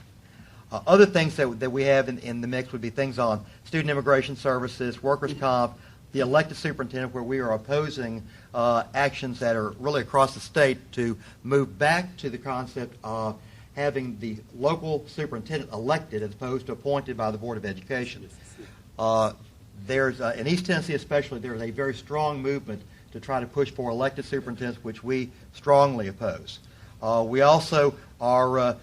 Other things that we have in the mix would be things on student immigration services, workers' comp, the elected superintendent, where we are opposing actions that are really across the state to move back to the concept of having the local superintendent elected as opposed to appointed by the Board of Education. There's in East Tennessee especially, there is a very strong movement to try to push for elected superintendents, which we strongly oppose. We also are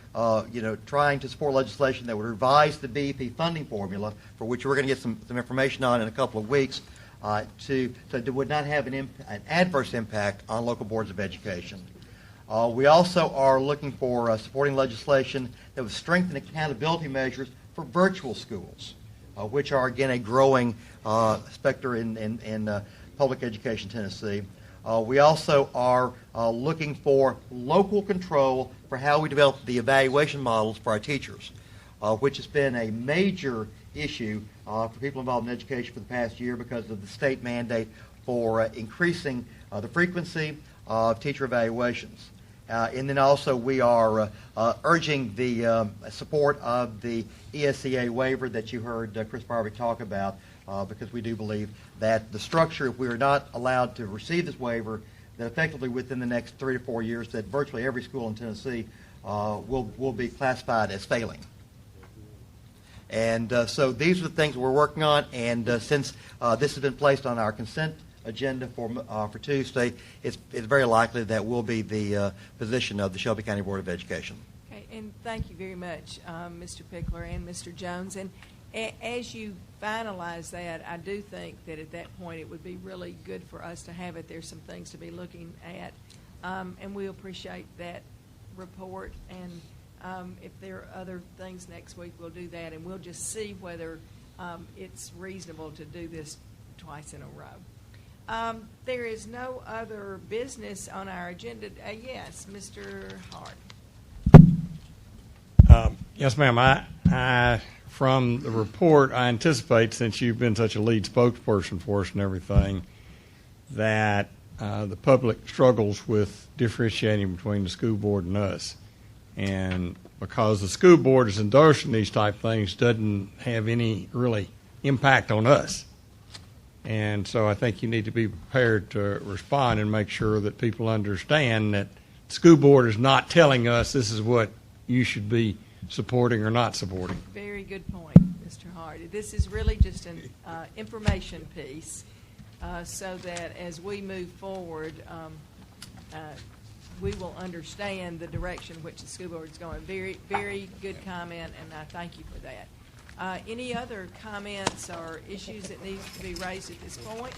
trying to support legislation that would revise the BEP funding formula, for which we're going to get some information on in a couple of weeks, so it would not have an adverse impact on local boards of education. We also are looking for supporting legislation that would strengthen accountability measures for virtual schools, which are, again, a growing specter in public education in Tennessee. We also are looking for local control for how we develop the evaluation models for our teachers, which has been a major issue for people involved in education for the past year because of the state mandate for increasing the frequency of teacher evaluations. And then also we are urging the support of the ESCA waiver that you heard Chris Barbic talk about, because we do believe that the structure, if we are not allowed to receive this waiver, that effectively within the next 3 to 4 years that virtually every school in Tennessee will be classified as failing. And so these are the things we're working on, and since this has been placed on our consent agenda for Tuesday, it's very likely that will be the position of the Shelby County Board of Education. Okay, and thank you very much, Mr. Pickler and Mr. Jones. And as you finalize that, I do think that at that point it would be really good for us to have it. There's some things to be looking at, and we appreciate that report. And if there are other things next week, we'll do that, and we'll just see whether it's reasonable to do this twice in a row. There is no other business on our agenda. Yes, Mr. Hart. Yes, ma'am. I, from the report, I anticipate, since you've been such a lead spokesperson for us and everything, that the public struggles with differentiating between the school board and us. And because the school board is endorsing these type things, doesn't have any really impact on us. And so I think you need to be prepared to respond and make sure that people understand that the school board is not telling us this is what you should be supporting or not supporting. Very good point, Mr. Hart. This is really just an information piece so that as we move forward, we will understand the direction which the school board is going. Very, very good comment, and I thank you for that. Any other comments or issues that need to be raised at this point?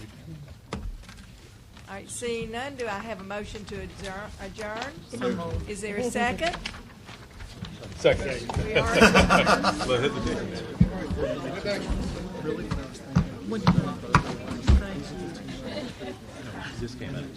All right, seeing none, do I have a motion to adjourn? Is there a second? Second. We are adjourned.